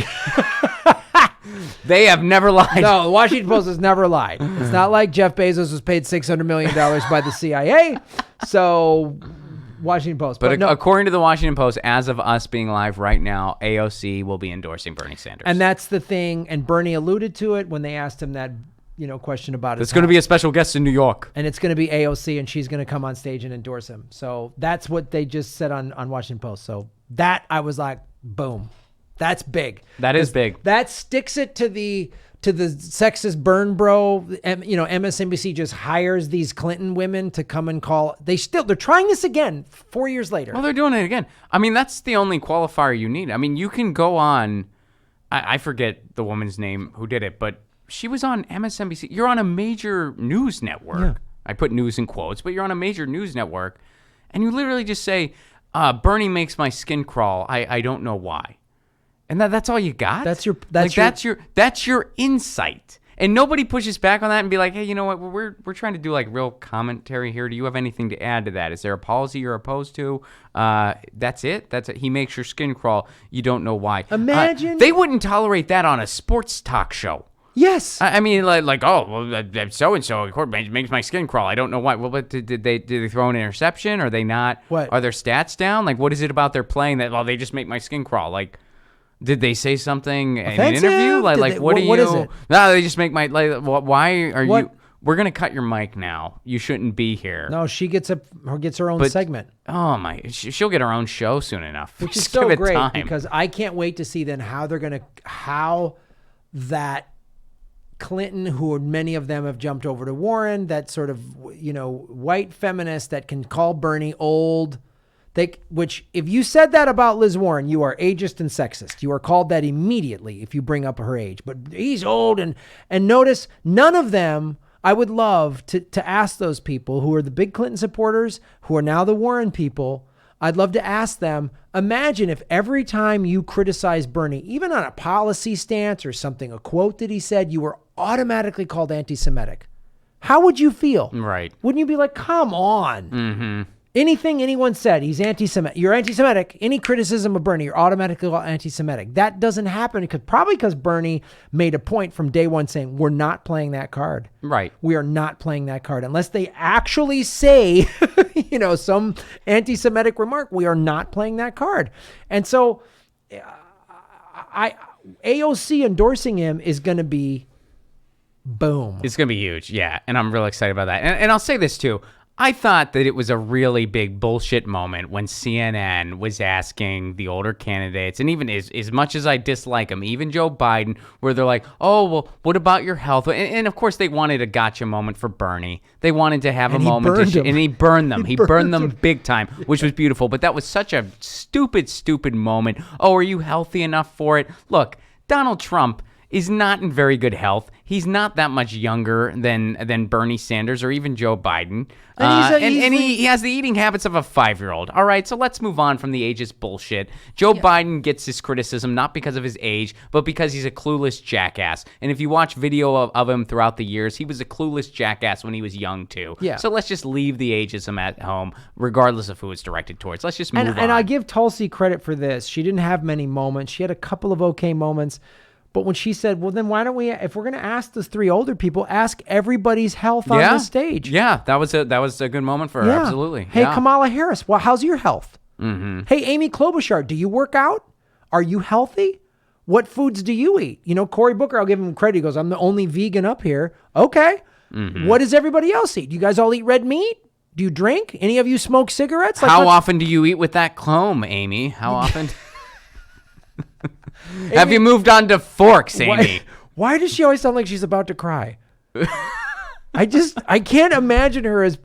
They have never lied. No, the Washington Post has never lied. It's not like Jeff Bezos was paid $600 million by the CIA. So, Washington Post. But no, according to the Washington Post, as of us being live right now, AOC will be endorsing Bernie Sanders. and that's the thing. And Bernie alluded to it when they asked him that, question about it. It's going to be a special guest in New York. And it's going to be AOC, and she's going to come on stage and endorse him. So that's what they just said on Washington Post. So that I was like, boom, that's big. That is big. That sticks it to the sexist burn bro. MSNBC just hires these Clinton women to come and call. They're trying this again 4 years later. Well, they're doing it again. I mean, that's the only qualifier you need. I mean, you can go on. I forget the woman's name who did it, but she was on MSNBC. You're on a major news network. Yeah. I put news in quotes, but you're on a major news network. and you literally just say, Bernie makes my skin crawl. I don't know why. And that's all you got? That's your insight. And nobody pushes back on that and be like, hey, you know what? We're trying to do like real commentary here. Do you have anything to add to that? Is there a policy you're opposed to? That's it. That's it. He makes your skin crawl. You don't know why. Imagine they wouldn't tolerate that on a sports talk show. Yes. I mean, so and so makes my skin crawl. I don't know why. Well, but did they throw an interception? Are they not? What? Are their stats down? Like, what is it about their playing that? Well, they just make my skin crawl. Like, did they say something in an interview? What is it? No, they just make my. Why are you? We're gonna cut your mic now. You shouldn't be here. No, she gets her own segment. Oh my, she'll get her own show soon enough. Which is Just so give it great time. because I can't wait to see then how that Clinton, who many of them have jumped over to Warren, that sort of white feminist that can call Bernie old. Which if you said that about Liz Warren, you are ageist and sexist. You are called that immediately if you bring up her age. But he's old and notice none of them. I would love to ask those people who are the big Clinton supporters, who are now the Warren people. I'd love to ask them, imagine if every time you criticize Bernie, even on a policy stance or something, a quote that he said, you were automatically called anti-Semitic. How would you feel? Right. Wouldn't you be like, come on? Mm-hmm. Anything anyone said, he's anti-Semitic. You're anti-Semitic. Any criticism of Bernie, you're automatically anti-Semitic. That doesn't happen probably because Bernie made a point from day one saying, we're not playing that card. Right. We are not playing that card. Unless they actually say, some anti-Semitic remark, we are not playing that card. And so AOC endorsing him is going to be boom. It's going to be huge. Yeah. And I'm really excited about that. And I'll say this too. I thought that it was a really big bullshit moment when CNN was asking the older candidates, and even as much as I dislike them, even Joe Biden, where they're like, oh, well, what about your health? And of course, they wanted a gotcha moment for Bernie. They wanted to have a moment, and he burned them. He burned them big time, which was beautiful. But that was such a stupid moment. Oh, are you healthy enough for it? Look, Donald Trump is not in very good health. He's not that much younger than Bernie Sanders or even Joe Biden. And he has the eating habits of a 5-year-old. All right, so let's move on from the ageist bullshit. Joe Biden gets his criticism not because of his age, but because he's a clueless jackass. And if you watch video of him throughout the years, he was a clueless jackass when he was young too. Yeah. So let's just leave the ageism at home, regardless of who it's directed towards. Let's just move on. And I give Tulsi credit for this. She didn't have many moments. She had a couple of okay moments. But when she said, well, then why don't we, if we're going to ask those 3 older people, ask everybody's health on the stage. Yeah, that was a good moment for her. Absolutely. Hey, Kamala Harris, well, how's your health? Mm-hmm. Hey, Amy Klobuchar, do you work out? Are you healthy? What foods do you eat? Cory Booker, I'll give him credit. He goes, I'm the only vegan up here. Okay. Mm-hmm. What does everybody else eat? You guys all eat red meat? Do you drink? Any of you smoke cigarettes? How often do you eat with that clone, Amy? How often? Have you moved on to forks, Amy? Why does she always sound like she's about to cry? I can't imagine her as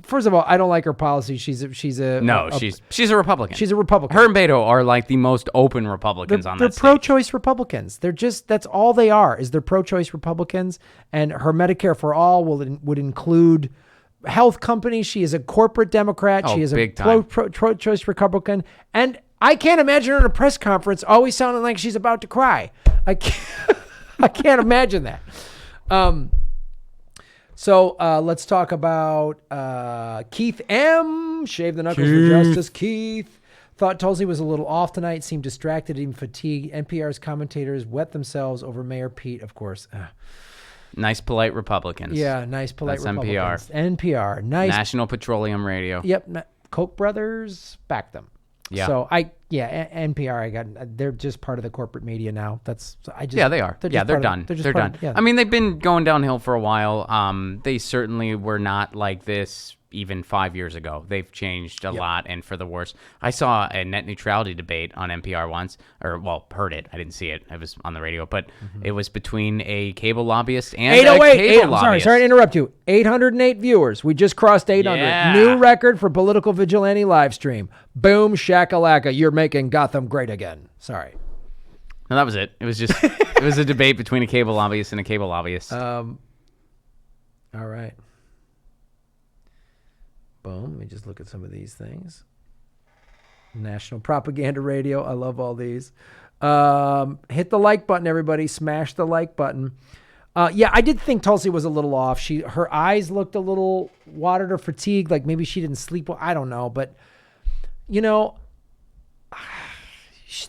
first of all, I don't like her policy. She's a Republican. She's a Republican. Her and Beto are like the most open Republicans on that stage. They're pro-choice Republicans. That's all they are, is they're pro-choice Republicans. And her Medicare for All would include health companies. She is a corporate Democrat. She is a pro-choice Republican. And I can't imagine her in a press conference always sounding like she's about to cry. I can't imagine that. So let's talk about Keith M. Shave the knuckles for justice. Keith thought Tulsi was a little off tonight, seemed distracted and fatigued. NPR's commentators wet themselves over Mayor Pete, of course. Nice, polite Republicans. Yeah, nice, polite That's Republicans. NPR. Nice. National Petroleum Radio. Yep. Koch brothers, back them. Yeah. So NPR, they're just part of the corporate media now. Yeah, they are. They're done. They're done. I mean, they've been going downhill for a while. They certainly were not like this even 5 years ago. They've changed a lot, and for the worse. I saw a net neutrality debate on NPR once, heard it. I didn't see it. I was on the radio, but it was between a cable lobbyist and a cable lobbyist. Sorry to interrupt you. 808 viewers. We just crossed 800. Yeah. New record for Political Vigilante live stream. Boom, shakalaka. You're making Gotham great again. Sorry. No, that was it. It was just, it was a debate between a cable lobbyist and a cable lobbyist. All right. Boom. Let me just look at some of these things. National Propaganda Radio. I love all these. Hit the like button, everybody. Smash the like button. Yeah, I did think Tulsi was a little off. Her eyes looked a little watered or fatigued, like maybe she didn't sleep well. I don't know. But, you know,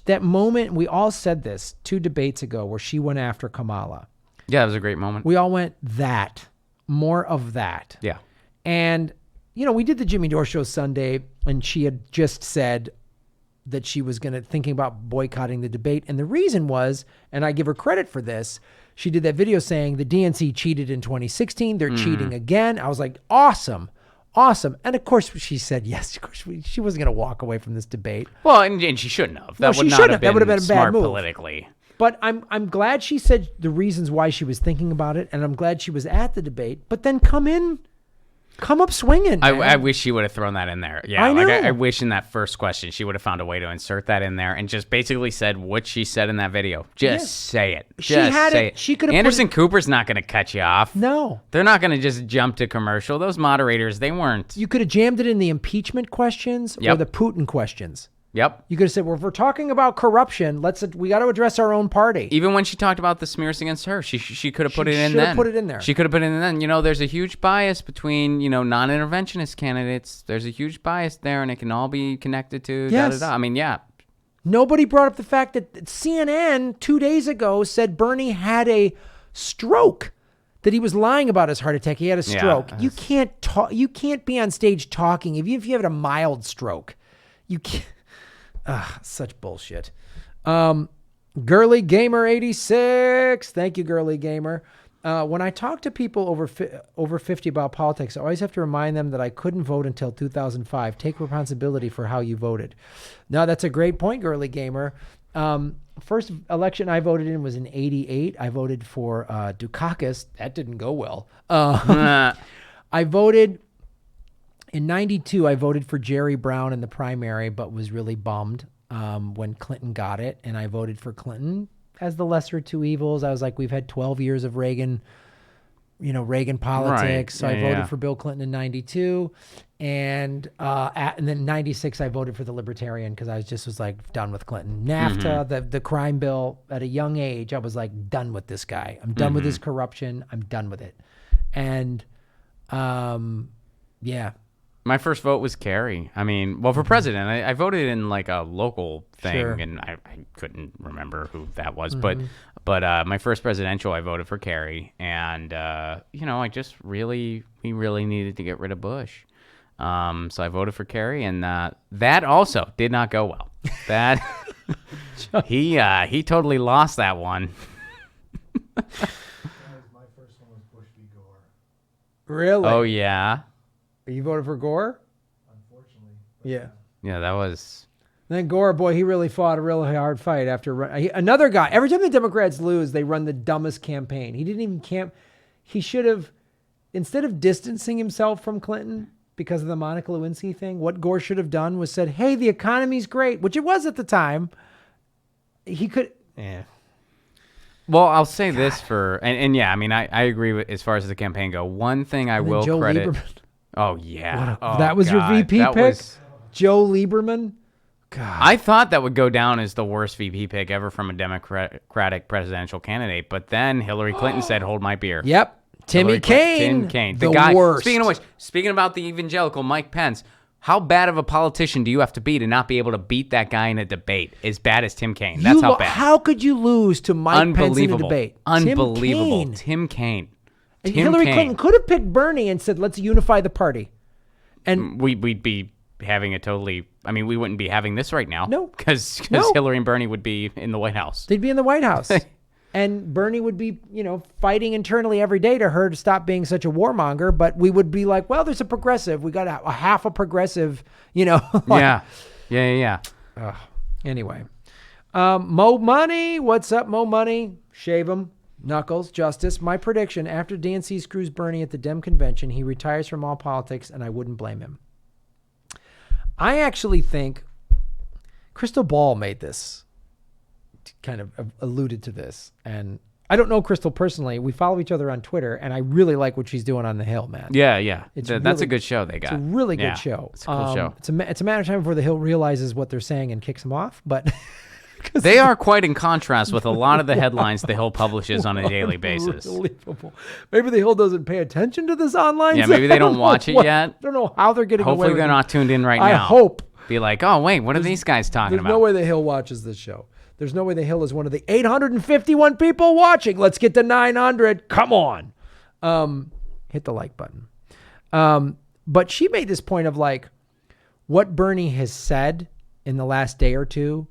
that moment, we all said this 2 debates ago where she went after Kamala. Yeah, it was a great moment. We all went, more of that. Yeah. And, you know, we did the Jimmy Dore show Sunday, and she had just said that she was thinking about boycotting the debate. And the reason was, and I give her credit for this, she did that video saying the DNC cheated in 2016. They're cheating again. I was like, awesome. And of course she said yes. Of course she wasn't going to walk away from this debate. Well, and she shouldn't have. That would not have been, a bad smart move politically. But I'm glad she said the reasons why she was thinking about it, and I'm glad she was at the debate. But then come up swinging. I wish she would have thrown that in there. Yeah, I know. I wish in that first question she would have found a way to insert that in there and just basically said what she said in that video. Just say it. Just say it. She could have. Anderson Cooper's not going to cut you off. No, they're not going to just jump to commercial. Those moderators, they weren't. You could have jammed it in the impeachment questions or the Putin questions. Yep. You could have said, well, if we're talking about corruption, we got to address our own party. Even when she talked about the smears against her, she could have put it in then. She should have put it in there. She could have put it in then. You know, there's a huge bias between, non-interventionist candidates. There's a huge bias there, and it can all be connected to da-da-da. I mean, yeah. Nobody brought up the fact that CNN 2 days ago said Bernie had a stroke, that he was lying about his heart attack. He had a stroke. You can't talk. You can't be on stage talking if you had a mild stroke. You can't. Such bullshit. Girly Gamer 86. Thank you, Girly Gamer. When I talk to people over 50 about politics, I always have to remind them that I couldn't vote until 2005. Take responsibility for how you voted. No, that's a great point, Girly Gamer. First election I voted in was in 88. I voted for Dukakis. That didn't go well. I voted... In 92, I voted for Jerry Brown in the primary, but was really bummed when Clinton got it. And I voted for Clinton as the lesser of two evils. I was like, we've had 12 years of Reagan politics. Right. So I voted for Bill Clinton in 92. And then 96, I voted for the Libertarian because I was like done with Clinton. NAFTA, the crime bill, at a young age, I was like done with this guy. I'm done with his corruption. I'm done with it. And yeah. My first vote was Kerry. I mean, well, for president, I voted in like a local thing, and I couldn't remember who that was. But my first presidential, I voted for Kerry, and we really needed to get rid of Bush. So I voted for Kerry, and that also did not go well. That he totally lost that one. My first one was Bush v. Gore. Really? Oh yeah. You voted for Gore? Unfortunately. Yeah. Yeah, that was... Then Gore, boy, he really fought a really hard fight after... Another guy, every time the Democrats lose, they run the dumbest campaign. He didn't even camp... He should have, instead of distancing himself from Clinton because of the Monica Lewinsky thing, what Gore should have done was said, hey, the economy's great, which it was at the time. He could... Yeah. Well, I'll say this for... And yeah, I mean, I agree with as far as the campaign go. One thing I will Joe credit... Lieberman. Oh, yeah. That was your VP pick? Joe Lieberman? God. I thought that would go down as the worst VP pick ever from a Democratic presidential candidate, but then Hillary Clinton said, hold my beer. Yep. Tim Kaine. The guy, worst. Speaking of which, speaking about the evangelical Mike Pence, how bad of a politician do you have to be to not be able to beat that guy in a debate as bad as Tim Kaine? That's how bad. How could you lose to Mike Pence in a debate? Unbelievable. Tim Kaine. Hillary Clinton could have picked Bernie and said, let's unify the party. And we'd be having we wouldn't be having this right now. No. Because Hillary and Bernie would be in the White House. They'd be in the White House. And Bernie would be, fighting internally every day to her to stop being such a warmonger. But we would be like, well, there's a progressive. We got a half a progressive, Yeah. Anyway. Mo Money. What's up, Mo Money? Shave him. Knuckles, Justice. My prediction, after DNC screws Bernie at the Dem convention, he retires from all politics, and I wouldn't blame him. I actually think Crystal Ball made this, kind of alluded to this, and I don't know Crystal personally. We follow each other on Twitter, and I really like what she's doing on The Hill, man. Yeah. It's That's really- a good show they got. It's a really good Yeah, show. It's a cool show. It's a matter of time before The Hill realizes what they're saying and kicks them off, but... They are quite in contrast with a lot of the headlines The Hill publishes on a daily basis. Unbelievable. Maybe The Hill doesn't pay attention to this online Yeah, stuff. maybe they I don't watch it what- yet. I don't know how they're getting away Hopefully with they're it. not tuned in right I now. hope. Be like, oh, wait, what are these guys talking There's about? no way The Hill watches this show. There's no way The Hill is one of the 851 people watching. Let's get to 900. Come on. Hit the like button. But she made this point of like what Bernie has said in the last day or two.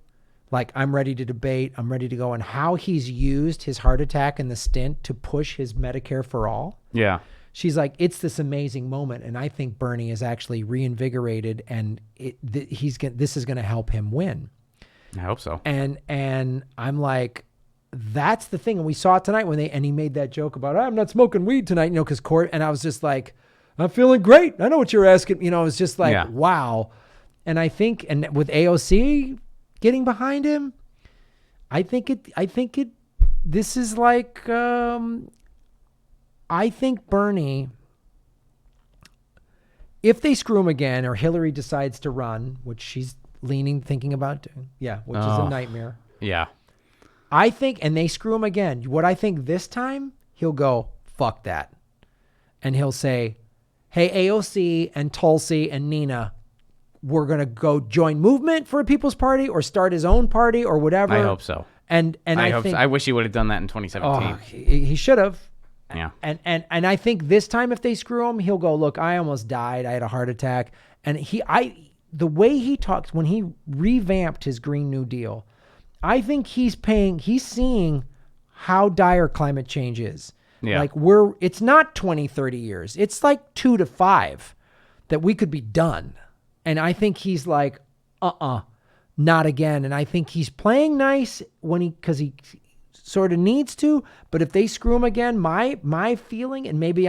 Like, I'm ready to debate. I'm ready to go. And how he's used his heart attack and the stint to push his Medicare for all. Yeah. She's like, it's this amazing moment. And I think Bernie is actually reinvigorated and this is going to help him win. I hope so. And I'm like, that's the thing. And we saw it tonight and he made that joke about, I'm not smoking weed tonight, cause Court, and I was just like, I'm feeling great. I know what you're asking. It was just like, wow. And I think, and with AOC getting behind him, this is like, I think Bernie, if they screw him again or Hillary decides to run, which she's thinking about doing, which is a nightmare. Yeah. I think, and they screw him again. What I think this time, he'll go, fuck that. And he'll say, hey, AOC and Tulsi and Nina, we're going to go join movement for a People's Party or start his own party or whatever. I hope so. And I think, I wish he would have done that in 2017. He should have. Yeah. And I think this time if they screw him, he'll go, look, I almost died. I had a heart attack. And the way he talks when he revamped his Green New Deal, I think he's seeing how dire climate change is. Yeah. Like it's not 20, 30 years. It's like 2 to 5 that we could be done. And I think he's like, not again. And I think he's playing nice because he sort of needs to, but if they screw him again, my feeling, and maybe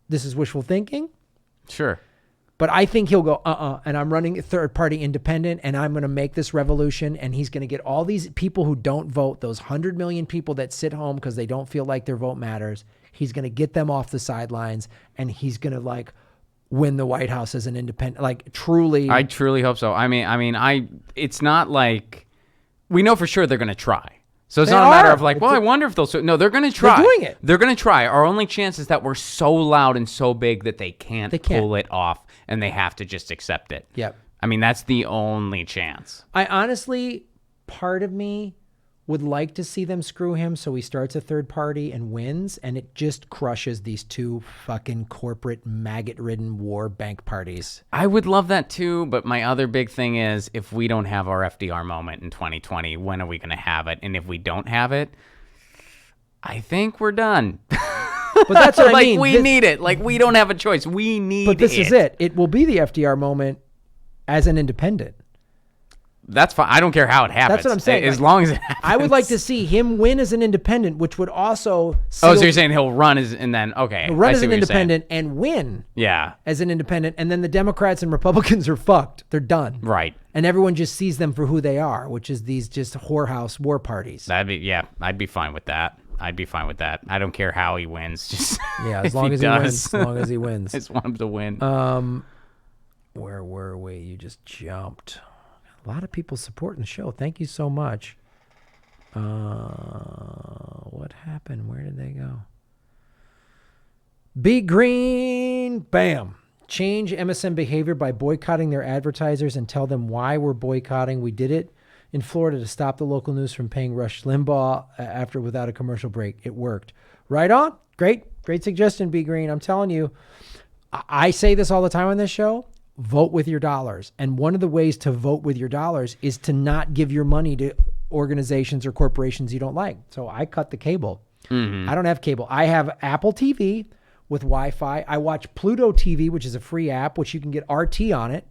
this is wishful thinking. Sure. But I think he'll go, and I'm running a third party independent and I'm going to make this revolution. And he's going to get all these people who don't vote, those 100 million people that sit home because they don't feel like their vote matters. He's going to get them off the sidelines and he's going to like win the White House as an independent, like truly. I truly hope so. It's not like we know for sure they're going to try. So it's not a matter of like, I wonder if they'll. No, they're going to try. They're doing it. They're going to try. Our only chance is that we're so loud and so big that they can't pull it off and they have to just accept it. Yep. I mean, that's the only chance. I honestly, part of me would like to see them screw him so he starts a third party and wins, and it just crushes these two fucking corporate maggot-ridden war bank parties. I would love that too, but my other big thing is if we don't have our FDR moment in 2020, when are we going to have it? And if we don't have it, I think we're done. But that's what I mean. We need it. Like, we don't have a choice. We need it. But this is it. It will be the FDR moment as an independent. That's fine. I don't care how it happens. That's what I'm saying. As long as it happens. I would like to see him win as an independent, which would also so you're saying he'll run and then, okay. run as an independent and win as an independent, and then the Democrats and Republicans are fucked. They're done. Right. And everyone just sees them for who they are, which is these just whorehouse war parties. I'd be fine with that. I don't care how he wins. Just as long as he wins. As long as he wins. I just want him to win. Where were we? You just jumped. A lot of people supporting the show. Thank you so much. What happened? Where did they go? Be green. Bam. Change MSN behavior by boycotting their advertisers and tell them why we're boycotting. We did it in Florida to stop the local news from paying Rush Limbaugh without a commercial break. It worked. Right on. Great suggestion, Be Green. I'm telling you, I say this all the time on this show. Vote with your dollars. And one of the ways to vote with your dollars is to not give your money to organizations or corporations you don't like. So I cut the cable. I don't have cable. I have Apple TV with Wi-Fi. I watch Pluto TV, which is a free app, which you can get RT on it,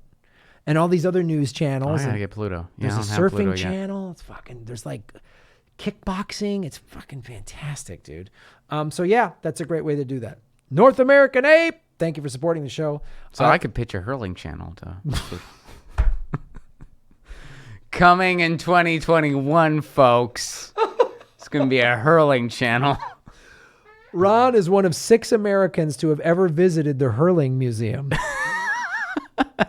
and all these other news channels. I gotta get Pluto. There's a surfing channel. It's fucking, there's like kickboxing. It's fucking fantastic, dude. So yeah, that's a great way to do that. North American Ape. Thank you for supporting the show. So I could pitch a hurling channel to coming in 2021, folks. It's going to be a hurling channel. Ron is one of 6 Americans to have ever visited the Hurling Museum.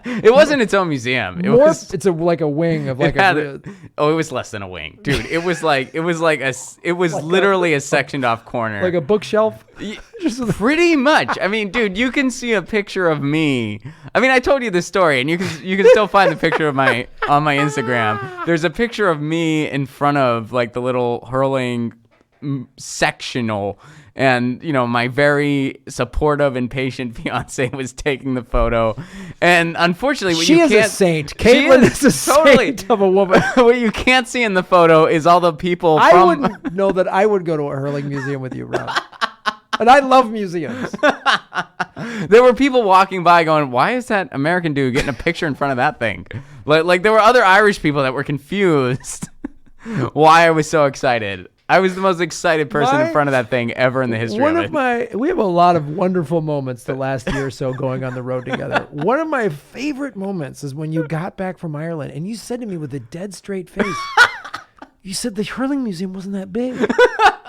It wasn't its own museum. It was. It's like a wing of like It was less than a wing, dude. It was literally a sectioned off corner, like a bookshelf. Pretty much. I mean, dude, you can see a picture of me. I mean, I told you this story, and you can still find the picture of on my Instagram. There's a picture of me in front of like the little hurling sectional. And, my very supportive and patient fiance was taking the photo. And unfortunately, she is a saint. Caitlin is a saint of a woman. What you can't see in the photo is all the people I wouldn't know that I would go to a hurling museum with you, Rob. And I love museums. There were people walking by going, why is that American dude getting a picture in front of that thing? Like there were other Irish people that were confused why I was so excited. I was the most excited person in front of that thing ever in the history of it. We have a lot of wonderful moments the last year or so going on the road together. One of my favorite moments is when you got back from Ireland and you said to me with a dead straight face, you said the hurling museum wasn't that big.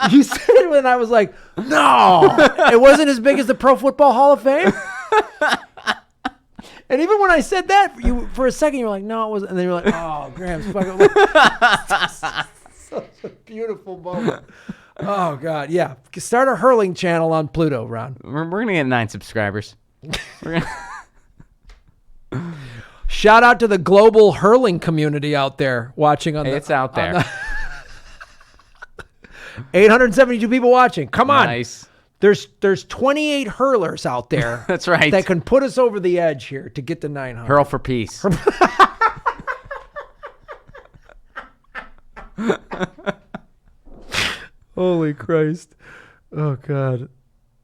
You said it when I was like, no, it wasn't as big as the Pro Football Hall of Fame. And even when I said that, for a second, you were like, no, it wasn't. And then you were like, oh, Graham's fucking... Such a beautiful moment. Oh, God. Yeah. Start a hurling channel on Pluto, Ron. We're going to get 9 subscribers. Shout out to the global hurling community out there watching on It's out there. 872 people watching. Come on. Nice. There's 28 hurlers out there. That's right. That can put us over the edge here to get to 900. Hurl for peace. Holy Christ. Oh, God.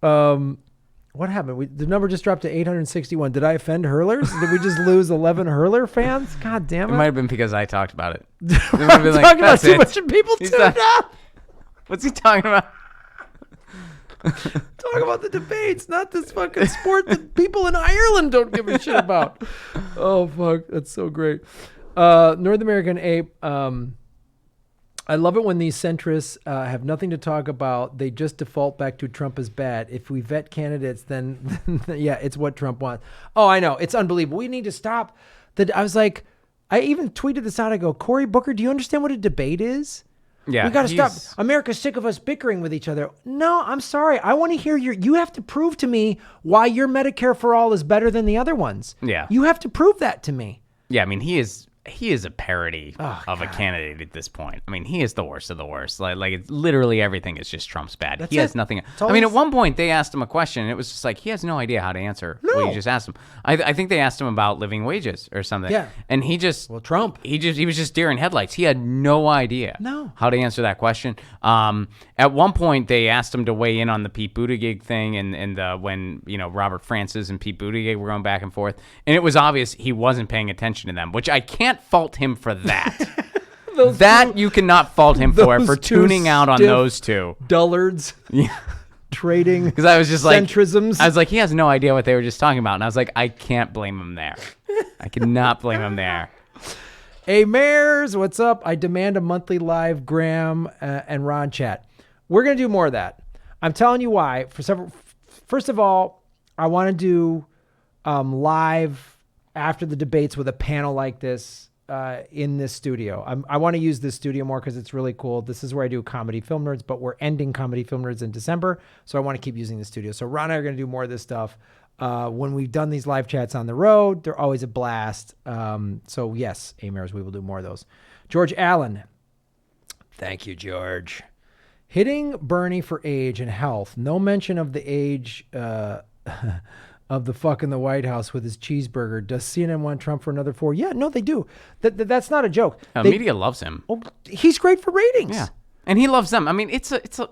What happened? The number just dropped to 861. Did I offend hurlers? Did we just lose 11 hurler fans? God damn it. It might have been because I talked about it. We're talking about too much people tuned up. What's he talking about? Talk about the debates, not this fucking sport that people in Ireland don't give a shit about. Oh, fuck. That's so great. North American Ape. I love it when these centrists have nothing to talk about. They just default back to Trump is bad. If we vet candidates, then yeah, it's what Trump wants. Oh, I know. It's unbelievable. We need to stop. I was like, I even tweeted this out. I go, Cory Booker, do you understand what a debate is? Yeah. We got to stop. America's sick of us bickering with each other. No, I'm sorry. I want to hear you have to prove to me why your Medicare for all is better than the other ones. Yeah. You have to prove that to me. Yeah, I mean, he is a parody of a candidate at this point. I mean, he is the worst of the worst. Like it's literally everything is just Trump's bad. He has nothing. I mean, at one point they asked him a question, and it was just like he has no idea how to answer what you just asked him. I think they asked him about living wages or something. Yeah. And he just Trump. He was just deer in headlights. He had no idea how to answer that question. At one point they asked him to weigh in on the Pete Buttigieg thing, and when Robert Francis and Pete Buttigieg were going back and forth, and it was obvious he wasn't paying attention to them, which I can't fault him for that. You cannot fault him for tuning out on those two dullards. Yeah. Trading because I was just like centrisms. I was like, he has no idea what they were just talking about, and I was like, I can't blame him there. I cannot blame him there. Hey, Mayors, what's up? I demand a monthly live Graham and Ron chat. We're gonna do more of that. I'm telling you why. First of all, I want to do live after the debates with a panel like this in this studio. I want to use this studio more because it's really cool. This is where I do Comedy Film Nerds, but we're ending Comedy Film Nerds in December, so I want to keep using the studio. So Ron and I are going to do more of this stuff. When we've done these live chats on the road, they're always a blast. So yes, Amers, we will do more of those. George Allen. Thank you, George. Hitting Bernie for age and health. No mention of the age of the fuck in the White House with his cheeseburger. Does CNN want Trump for another 4? Yeah, no, they do. That's not a joke. Media loves him. Oh, he's great for ratings. Yeah, and he loves them. I mean, it's a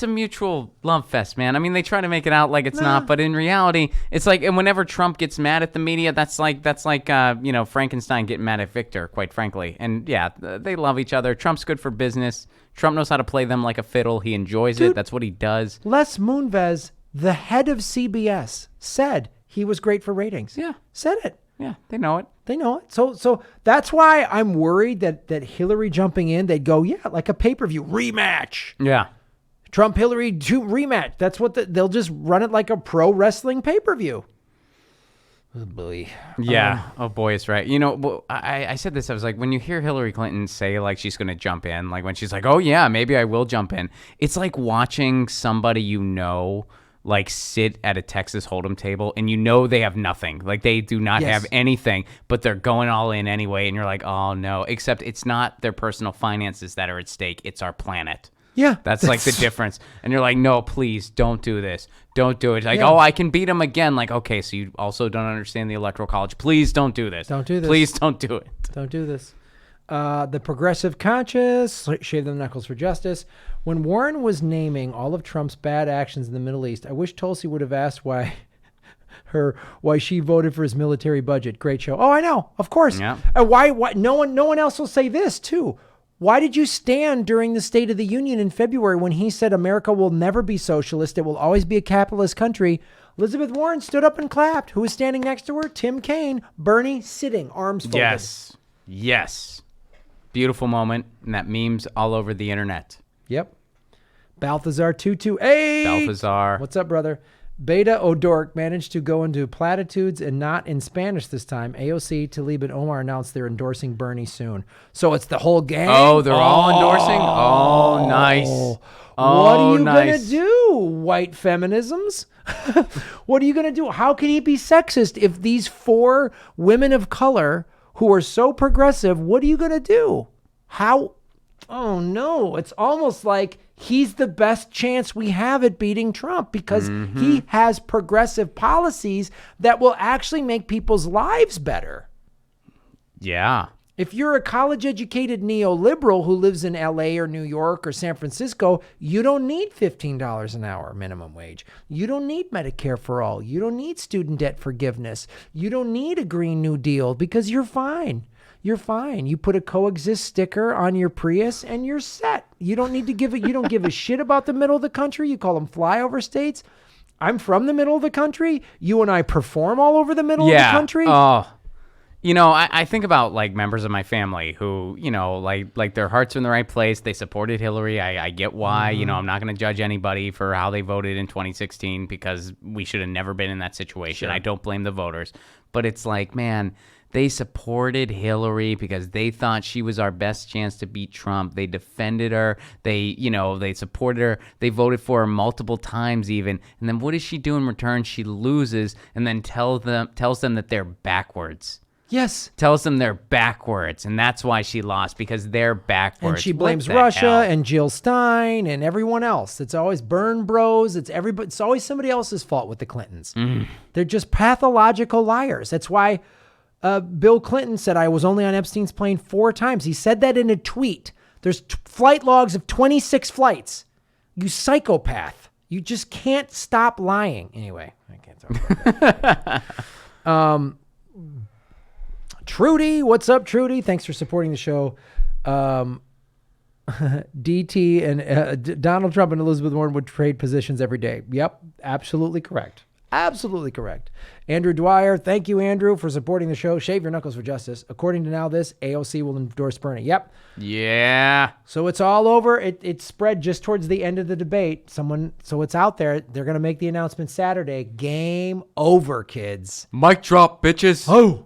mutual love fest, man. I mean, they try to make it out like it's not, but in reality, it's like, and whenever Trump gets mad at the media, that's like Frankenstein getting mad at Victor, quite frankly. And yeah, they love each other. Trump's good for business. Trump knows how to play them like a fiddle. He enjoys it. That's what he does. Les Moonves, the head of CBS, said he was great for ratings. Yeah. Said it. Yeah, they know it. They know it. So that's why I'm worried that Hillary jumping in, they'd go, yeah, like a pay-per-view rematch. Yeah. Trump Hillary 2 rematch. That's what they'll just run it like a pro wrestling pay-per-view. Oh boy. Yeah. Oh boy, it's right. You know, I said this. I was like, when you hear Hillary Clinton say like she's going to jump in, like when she's like, oh yeah, maybe I will jump in. It's like watching somebody like sit at a Texas Hold'em table and they have nothing. Like they do not have anything, but they're going all in anyway. And you're like, oh no, except it's not their personal finances that are at stake. It's our planet. Yeah. That's like the difference. And you're like, no, please don't do this. Don't do it. Like, oh, I can beat him again. Like, okay, so you also don't understand the Electoral College. Please don't do this. Don't do this. Please don't do it. Don't do this. The Progressive Conscious, shave them knuckles for justice. When Warren was naming all of Trump's bad actions in the Middle East, I wish Tulsi would have asked why she voted for his military budget. Great show. Oh, I know. Of course. Yeah. Why no one else will say this too. Why did you stand during the State of the Union in February when he said America will never be socialist? It will always be a capitalist country. Elizabeth Warren stood up and clapped. Who was standing next to her? Tim Kaine. Bernie sitting, arms folded. Yes. Beautiful moment. And that meme's all over the internet. Yep. Balthazar 228. Balthazar. What's up, brother? Beta O'Dork managed to go into platitudes and not in Spanish this time. AOC, Tlaib, and Omar announced they're endorsing Bernie soon. So it's the whole gang? Oh, they're all endorsing? Oh, nice. What are you going to do, white feminisms? What are you going to do? How can he be sexist if these 4 women of color who are so progressive, what are you going to do? How? Oh, no. It's almost like he's the best chance we have at beating Trump because he has progressive policies that will actually make people's lives better. Yeah. If you're a college-educated neoliberal who lives in LA or New York or San Francisco, you don't need $15 an hour minimum wage. You don't need Medicare for all. You don't need student debt forgiveness. You don't need a Green New Deal because you're fine. You're fine. You put a coexist sticker on your Prius and you're set. You don't need to give it. You don't give a shit about the middle of the country. You call them flyover states. I'm from the middle of the country. You and I perform all over the middle of the country. Oh, you know, I think about like members of my family who, you know, like their hearts are in the right place. They supported Hillary. I get why. You know, I'm not going to judge anybody for how they voted in 2016 because we should have never been in that situation. Sure. I don't blame the voters. But it's like, man, they supported Hillary because they thought she was our best chance to beat Trump. They defended her. They supported her. They voted for her multiple times even. And then what does she do in return? She loses and then tells them that they're backwards. Yes. Tells them they're backwards, and that's why she lost, because they're backwards. And she blames Russia and Jill Stein and everyone else. It's always Burn Bros. It's always somebody else's fault with the Clintons. They're just pathological liars. That's why Bill Clinton said, I was only on Epstein's plane 4 times. He said that in a tweet. There's flight logs of 26 flights. You psychopath. You just can't stop lying. Anyway, I can't talk about that. Trudy, what's up, Trudy? Thanks for supporting the show. DT and Donald Trump and Elizabeth Warren would trade positions every day. Yep, absolutely correct. Absolutely correct. Andrew Dwyer, thank you, Andrew, for supporting the show. Shave your knuckles for justice. According to Now This, AOC will endorse Bernie. Yep. Yeah. So it's all over. It spread just towards the end of the debate. So it's out there. They're going to make the announcement Saturday. Game over, kids. Mic drop, bitches. Oh.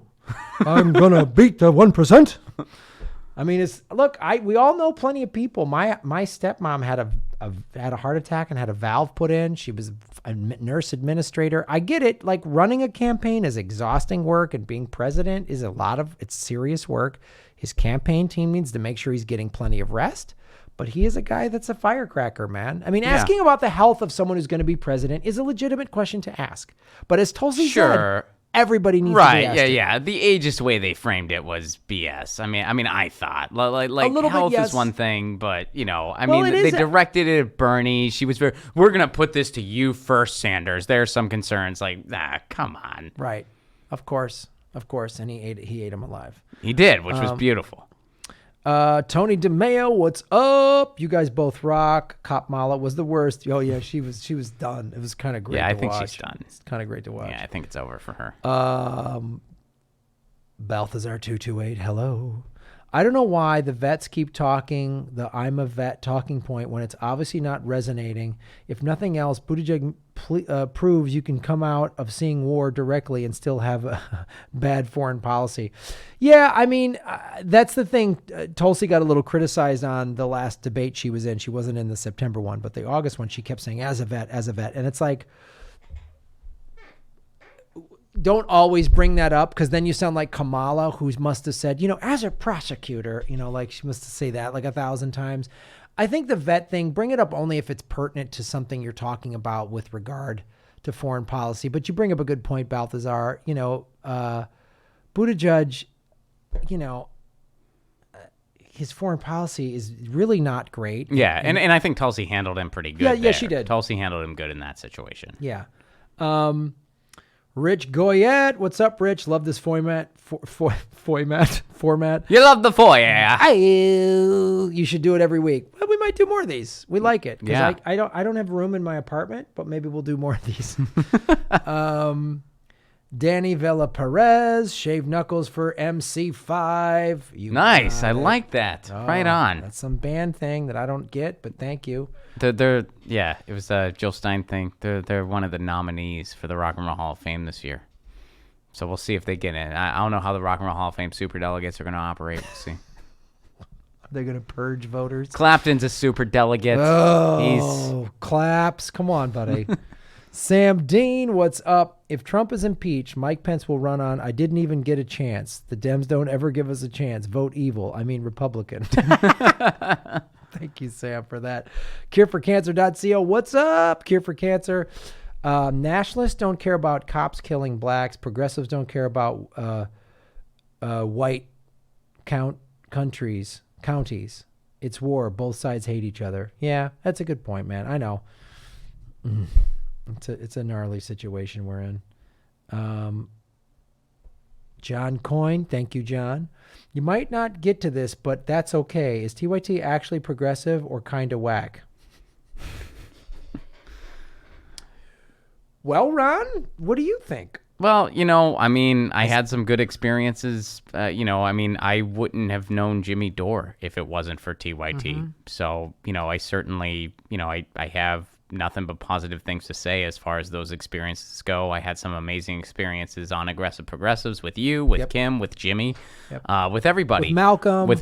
I'm gonna beat the 1%. I mean, we all know plenty of people. My stepmom had a heart attack and had a valve put in. She was a nurse administrator. I get it. Like, running a campaign is exhausting work, and being president is it's serious work. His campaign team needs to make sure he's getting plenty of rest. But he is a guy that's a firecracker, man. I mean, asking about the health of someone who's going to be president is a legitimate question to ask. But as Tulsi said, everybody needs to be asked. Yeah. The ageist way they framed it was BS. I mean, I thought like health is one thing, but you know, they directed it at Bernie. She was we're gonna put this to you first, Sanders. There's some concerns. Like, come on. Right. Of course. And he ate him alive. He did, which was beautiful. Tony DeMeo, what's up? You guys both rock. Cop Mala was the worst. Oh yeah, she was done. It was kind of great. Yeah, I to think watch. she's done. It's kind of great to watch. Yeah, I think it's over for her. Balthazar 228, hello. I don't know why the vets keep talking the I'm a vet talking point when it's obviously not resonating. If nothing else, Buttigieg proves you can come out of seeing war directly and still have a bad foreign policy. Yeah, I mean, that's the thing. Tulsi got a little criticized on the last debate she was in. She wasn't in the September one, but the August one, she kept saying, as a vet. And it's like, don't always bring that up, because then you sound like Kamala, who must have said, as a prosecutor, like she must say that like 1,000 times. I think the vet thing, bring it up only if it's pertinent to something you're talking about with regard to foreign policy. But you bring up a good point, Balthazar. Buttigieg, his foreign policy is really not great. Yeah, and I think Tulsi handled him pretty good. Yeah, she did. Tulsi handled him good in that situation. Yeah. Rich Goyette, what's up, Rich? Love this format. Format. You love the foyer. You should do it every week. Well, we might do more of these. We like it. Yeah. I don't have room in my apartment, but maybe we'll do more of these. Danny Vela Perez, shaved knuckles for MC5. Nice. I like that. Right on. That's some band thing that I don't get, but thank you. It was a Jill Stein thing. They're one of the nominees for the Rock and Roll Hall of Fame this year. So we'll see if they get in. I don't know how the Rock and Roll Hall of Fame superdelegates are going to operate. We'll see. They're going to purge voters. Clapton's a superdelegate. Oh, claps. Come on, buddy. Sam Dean, what's up? If Trump is impeached, Mike Pence will run on, I didn't even get a chance. The Dems don't ever give us a chance. Vote evil. I mean Republican. Thank you, Sam, for that. CureForCancer.co. What's up, Cure for Cancer? Nationalists don't care about cops killing blacks. Progressives don't care about white counties. It's war. Both sides hate each other. Yeah, that's a good point, man. I know. It's a gnarly situation we're in. John Coyne, thank you, John. You might not get to this, but that's okay. Is TYT actually progressive or kind of whack? Well, Ron, what do you think? Well, I had some good experiences. I wouldn't have known Jimmy Dore if it wasn't for TYT. Mm-hmm. So, I certainly, I have nothing but positive things to say as far as those experiences go. I had some amazing experiences on Aggressive Progressives with you, with Kim, with Jimmy, with everybody. With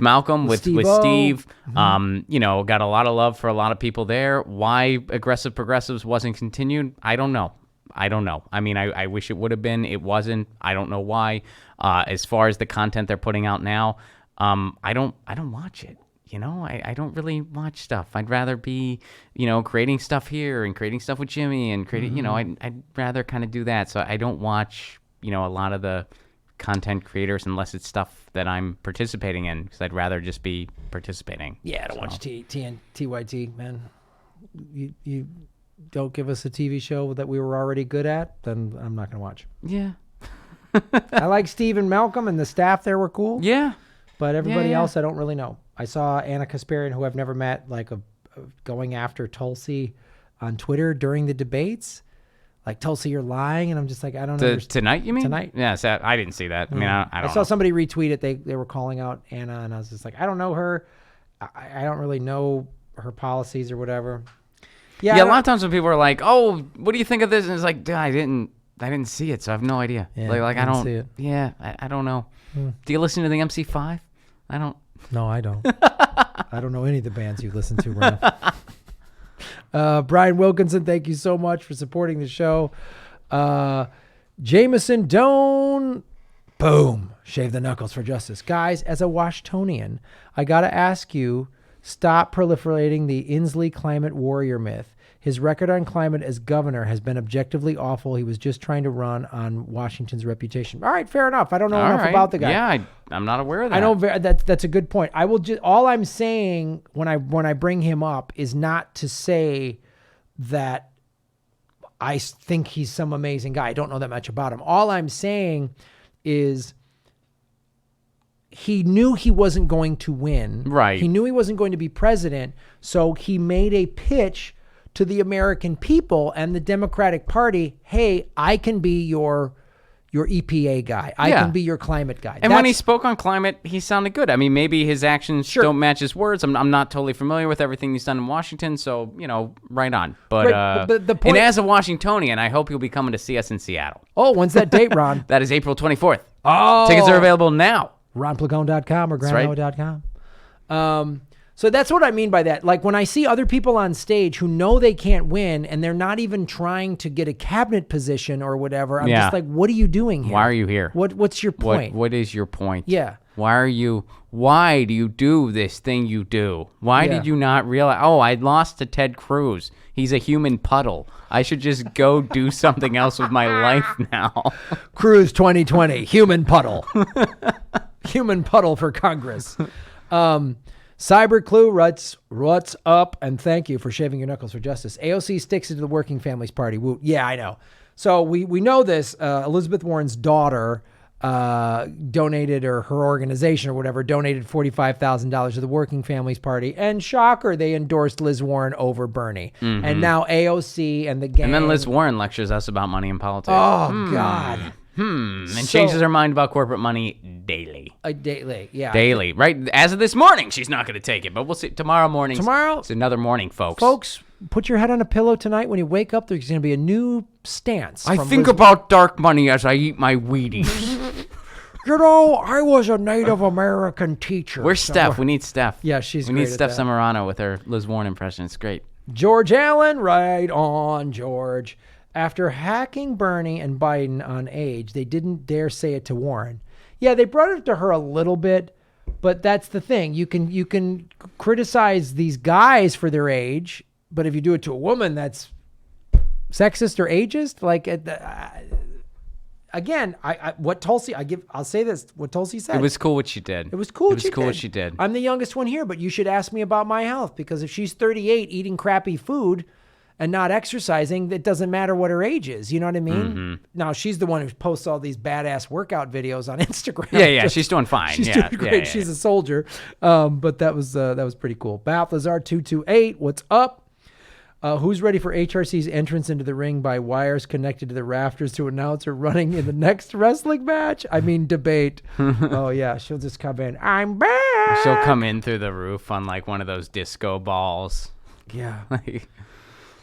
Malcolm, with Steve. Mm-hmm. Got a lot of love for a lot of people there. Why Aggressive Progressives wasn't continued, I don't know. I mean, I wish it would have been. It wasn't. I don't know why. As far as the content they're putting out now, I don't watch it. I don't really watch stuff. I'd rather be, creating stuff here and creating stuff with Jimmy and creating, I'd rather kind of do that. So I don't watch, a lot of the content creators unless it's stuff that I'm participating in, because I'd rather just be participating. Yeah, I don't watch TYT, man. You don't give us a TV show that we were already good at, then I'm not going to watch. Yeah. I like Steve and Malcolm, and the staff there were cool. Yeah. But everybody else, I don't really know. I saw Anna Kasparian, who I've never met, going after Tulsi on Twitter during the debates. Like, Tulsi, you're lying. And I'm just like, I don't know. Tonight, you mean? Tonight. Yeah, I didn't see that. I mean, I don't saw know. Somebody retweet it. They were calling out Anna, and I was just like, I don't know her. I don't really know her policies or whatever. Yeah, a lot of times when people are like, "Oh, what do you think of this?" and it's like, I didn't see it, so I have no idea. Yeah, I don't see it. Yeah, I don't know. Do you listen to the MC5? I don't. No, I don't. I don't know any of the bands you listen to, Ron. Brian Wilkinson, thank you so much for supporting the show. Jameson Doan, boom, shave the knuckles for justice. Guys, as a Washingtonian, I got to ask you, stop proliferating the Inslee climate warrior myth. His record on climate as governor has been objectively awful. He was just trying to run on Washington's reputation. All right, fair enough. I don't know enough about the guy. Yeah, I'm not aware of that. I know that's a good point. I will just, all I'm saying when I bring him up is not to say that I think he's some amazing guy. I don't know that much about him. All I'm saying is he knew he wasn't going to win. Right. He knew he wasn't going to be president, so he made a pitch to the American people and the Democratic Party. Hey, I can be your your EPA guy. I Yeah. can be your climate guy. And when he spoke on climate, he sounded good. I mean, maybe his actions don't match his words. I'm not totally familiar with everything he's done in Washington, so, right on. But, Right, but the point- and as a Washingtonian, I hope you'll be coming to see us in Seattle. Oh, when's that date, Ron? That is April 24th. Oh. Tickets are available now. RonPlacone.com or right. grandnoah.com. So that's what I mean by that. Like when I see other people on stage who know they can't win and they're not even trying to get a cabinet position or whatever, I'm just like, what are you doing here? Why are you here? What's your point? What is your point? Yeah. Why do you do this thing you do? Why did you not realize? Oh, I lost to Ted Cruz. He's a human puddle. I should just go do something else with my life now. Cruz 2020, human puddle. Human puddle for Congress. Cyber Clue writes, what's up? And thank you for shaving your knuckles for justice. AOC sticks it to the working families party. Woo. Yeah, I know. So we know this. Elizabeth Warren's daughter donated, or her organization or whatever, donated $45,000 to the Working Families Party. And shocker, they endorsed Liz Warren over Bernie. And now AOC and the gang. And then Liz Warren lectures us about money in politics. Oh, God. And changes her mind about corporate money daily. Daily, yeah. Daily, right? As of this morning, she's not going to take it, but we'll see. Tomorrow morning. Tomorrow? It's another morning, folks. Folks, put your head on a pillow tonight. When you wake up, there's going to be a new stance. I from think Liz- about dark money as I eat my Wheaties. I was a Native American teacher. Where's Steph? We need Steph. Yeah, she's We great need at Steph that. Samarano with her Liz Warren impression. It's great. George Allen, right on, George. After hacking Bernie and Biden on age, they didn't dare say it to Warren. Yeah, they brought it to her a little bit, but that's the thing. You can criticize these guys for their age, but if you do it to a woman, that's sexist or ageist. Like, again, I'll say this: what Tulsi said. It was cool what she did. It was cool. What she did. I'm the youngest one here, but you should ask me about my health, because if she's 38 eating crappy food and not exercising, it doesn't matter what her age is. You know what I mean? Mm-hmm. Now she's the one who posts all these badass workout videos on Instagram. Yeah, she's doing fine. She's yeah, doing great. yeah. She's a soldier. But that was pretty cool. Balthazar 228, what's up? Who's ready for HRC's entrance into the ring by wires connected to the rafters to announce her running in the next wrestling match? I mean, debate. Oh, yeah. She'll just come in. I'm back. She'll come in through the roof on like one of those disco balls. Yeah.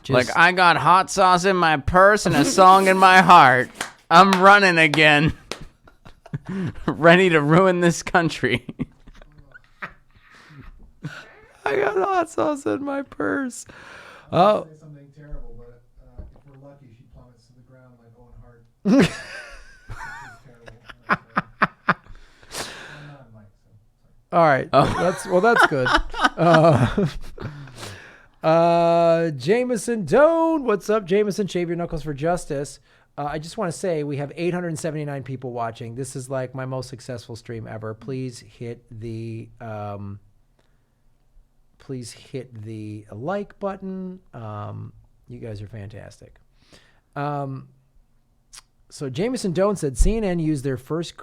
Like, I got hot sauce in my purse and a song in my heart. I'm running again. Ready to ruin this country. I got hot sauce in my purse. Oh. Say something terrible, but if we're lucky, she plummets to the ground like Owen Hart. Which is terrible. I'm not on mic, so. All right. That's good. Jameson Doan. What's up, Jameson? Shave your knuckles for justice. I just want to say we have 879 people watching. This is like my most successful stream ever. Please hit the like button. You guys are fantastic. So Jameson Doan said CNN used their first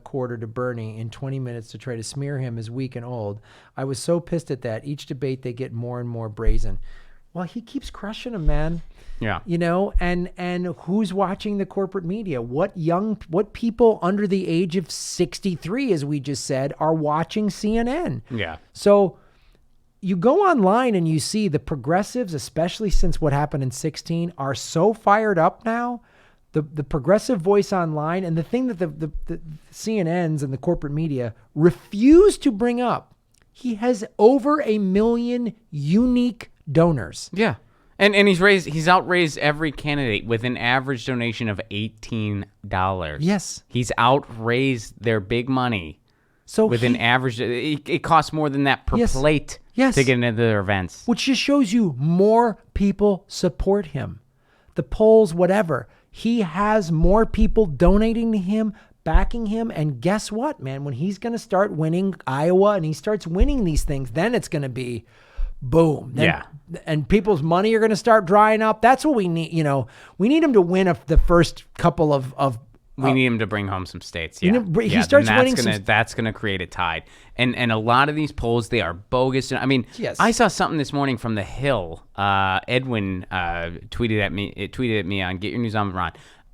quarter to Bernie in 20 minutes to try to smear him as weak and old. I was so pissed at that. Each debate they get more and more brazen. Well, he keeps crushing him, man. Yeah. You know, and who's watching the corporate media? What people under the age of 63, as we just said, are watching CNN? Yeah. So you go online and you see the progressives, especially since what happened in 2016, are so fired up now. The progressive voice online, and the thing that the CNNs and the corporate media refuse to bring up, he has over 1 million unique donors. Yeah. And he's outraised every candidate with an average donation of $18. Yes. He's outraised their big money. So with an average, it costs more than that per plate to get into their events. Which just shows you more people support him. The polls, whatever. He has more people donating to him, backing him. And guess what, man? When he's going to start winning Iowa and he starts winning these things, then it's going to be boom. Then, and people's money are going to start drying up. That's what we need. You know, we need him to win the first couple of we need him to bring home some states. Yeah, he starts winning. That's gonna create a tide. And a lot of these polls, they are bogus. I mean, I saw something this morning from The Hill. Edwin tweeted at me on Get Your News on Ron.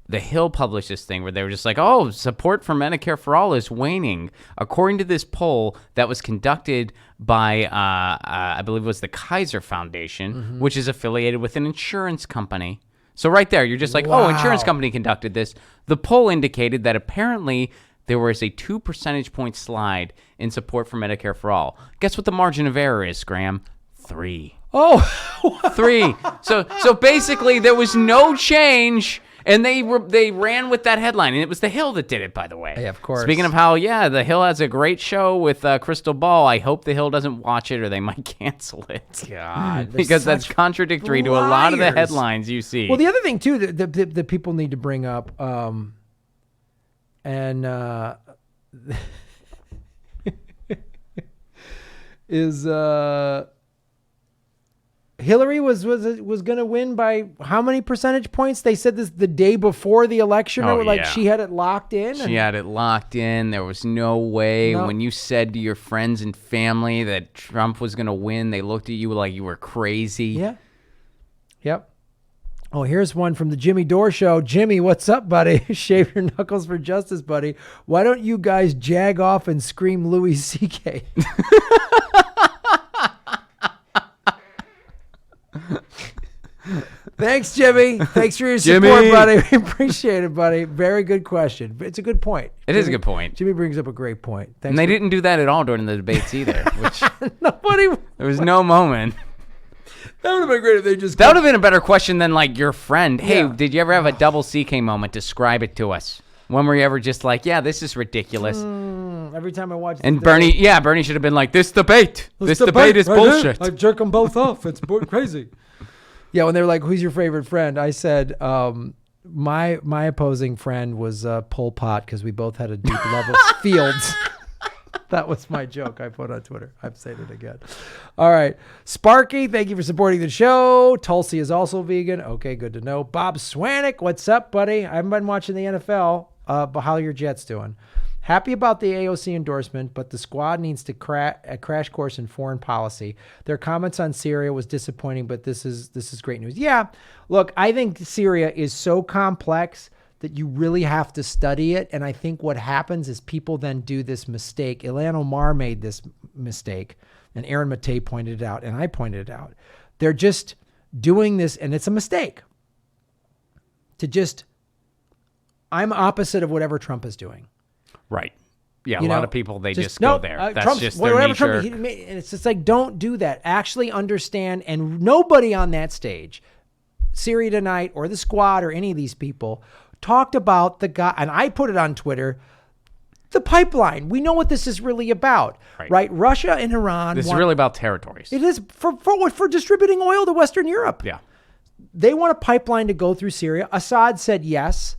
The Hill published this thing where they were just like, oh, support for Medicare for All is waning. According to this poll that was conducted by, I believe it was the Kaiser Foundation, which is affiliated with an insurance company. So right there, you're just like, oh, insurance company conducted this. The poll indicated that apparently there was a 2 percentage point slide in support for Medicare for All. Guess what the margin of error is, Graham? 3. Oh, 3. So basically, there was no change, and they ran with that headline, and it was The Hill that did it, by the way. Yeah, of course. Speaking of how, The Hill has a great show with Crystal Ball. I hope The Hill doesn't watch it, or they might cancel it. God, because that's contradictory to a lot of the liars. headlines you see. Well, the other thing too that people need to bring up, is Hillary was going to win by how many percentage points? They said this the day before the election, or like she had it locked in. She had it locked in. There was no way. No. When you said to your friends and family that Trump was going to win, they looked at you like you were crazy. Yeah. Yep. Oh, here's one from the Jimmy Dore Show. Jimmy, what's up, buddy? Shave your knuckles for justice, buddy. Why don't you guys jag off and scream Louis C.K.? Thanks, Jimmy. Thanks for your support, buddy. We appreciate it, buddy. Very good question. It's a good point. It is a good point. Jimmy brings up a great point. Thanks. And they didn't do that at all during the debates either. Which Nobody. there was no moment. That would have been great if they just. That would have been a better question than like your friend. Hey, Yeah. did you ever have a double CK moment? Describe it to us. When were you ever just like, yeah, this is ridiculous? Every time I watch. And Bernie should have been like, this debate is bullshit. I jerk them both off. It's crazy. Yeah, when they were like, "Who's your favorite friend?" I said, "My opposing friend was Pol Pot because we both had a deep love of fields." That was my joke I put on Twitter. I've said it again. All right, Sparky, thank you for supporting the show. Tulsi is also vegan. Okay, good to know. Bob Swanick, what's up, buddy? I haven't been watching the NFL. But how are your Jets doing? Happy about the AOC endorsement, but the squad needs to a crash course in foreign policy. Their comments on Syria was disappointing, but this is great news. Yeah, look, I think Syria is so complex that you really have to study it. And I think what happens is people then do this mistake. Ilhan Omar made this mistake, and Aaron Matei pointed it out, and I pointed it out. They're just doing this, and it's a mistake. I'm opposite of whatever Trump is doing. Right. Yeah, You a lot know, of people, they just go there. That's Trump's, just their whatever nature. and it's just like, don't do that. Actually understand, and nobody on that stage, Syria Tonight or the Squad or any of these people, talked about the guy, and I put it on Twitter, the pipeline. We know what this is really about, right? Russia and Iran. This is really about territories. It is for distributing oil to Western Europe. Yeah. They want a pipeline to go through Syria. Assad said yes.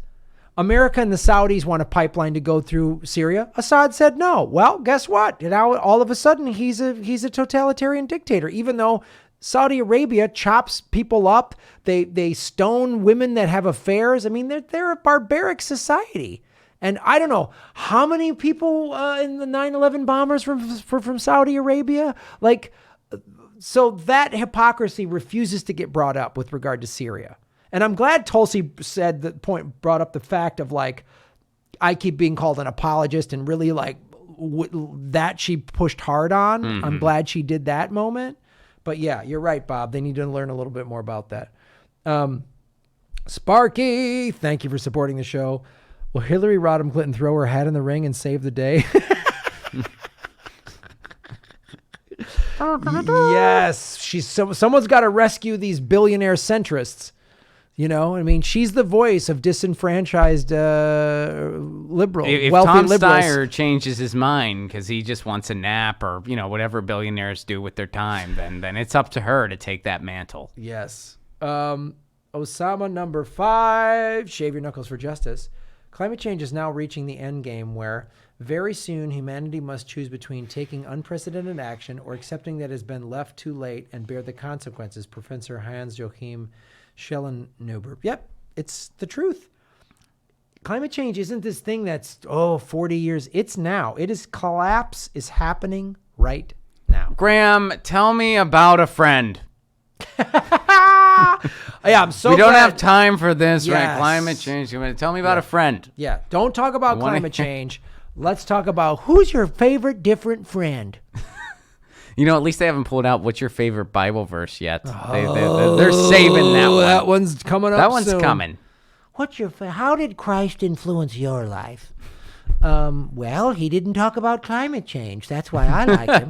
America and the Saudis want a pipeline to go through Syria. Assad said no. Well, guess what? Now all of a sudden he's a totalitarian dictator, even though Saudi Arabia chops people up. They stone women that have affairs. I mean, they're a barbaric society. And I don't know how many people in the 9/11 bombers from Saudi Arabia. So that hypocrisy refuses to get brought up with regard to Syria. And I'm glad Tulsi brought up the fact of I keep being called an apologist, and really that she pushed hard on. Mm-hmm. I'm glad she did that moment. But yeah, you're right, Bob. They need to learn a little bit more about that. Sparky, thank you for supporting the show. Will Hillary Rodham Clinton throw her hat in the ring and save the day? Yes, someone's got to rescue these billionaire centrists. You know, I mean, she's the voice of disenfranchised wealthy if Tom liberals. Steyer changes his mind because he just wants a nap or, whatever billionaires do with their time, then it's up to her to take that mantle. Yes. Osama number 5, shave your knuckles for justice. Climate change is now reaching the end game where very soon humanity must choose between taking unprecedented action or accepting that it has been left too late and bear the consequences. Professor Hans-Joachim Schellenhuber. Yep, it's the truth. Climate change isn't this thing that's 40 years. It's now. Collapse is happening right now. Graham, tell me about a friend. Yeah, I'm so we don't glad. have time for this, right? Yes. Climate change. You want to tell me about a friend? Yeah, don't talk about wanna- climate change. Let's talk about who's your favorite different friend. You know, at least they haven't pulled out what's your favorite Bible verse yet. They're saving that one. That one's coming up. That one's soon. coming. What's your? How did Christ influence your life? Well, he didn't talk about climate change. That's why I like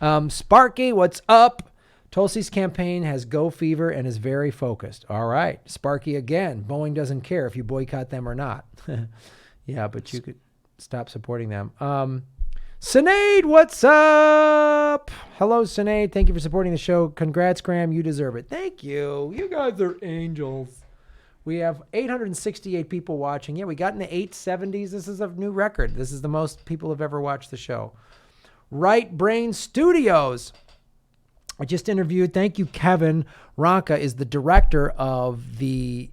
him. Sparky, what's up? Tulsi's campaign has go fever and is very focused. All right, Sparky again. Boeing doesn't care if you boycott them or not. Yeah, but you could stop supporting them. Sinead, what's up? Hello, Sinead. Thank you for supporting the show. Congrats, Graham. You deserve it. Thank you. You guys are angels. We have 868 people watching. Yeah, we got in the 870s. This is a new record. This is the most people have ever watched the show. Right Brain Studios. I just interviewed, thank you, Kevin. Ronka is the director of the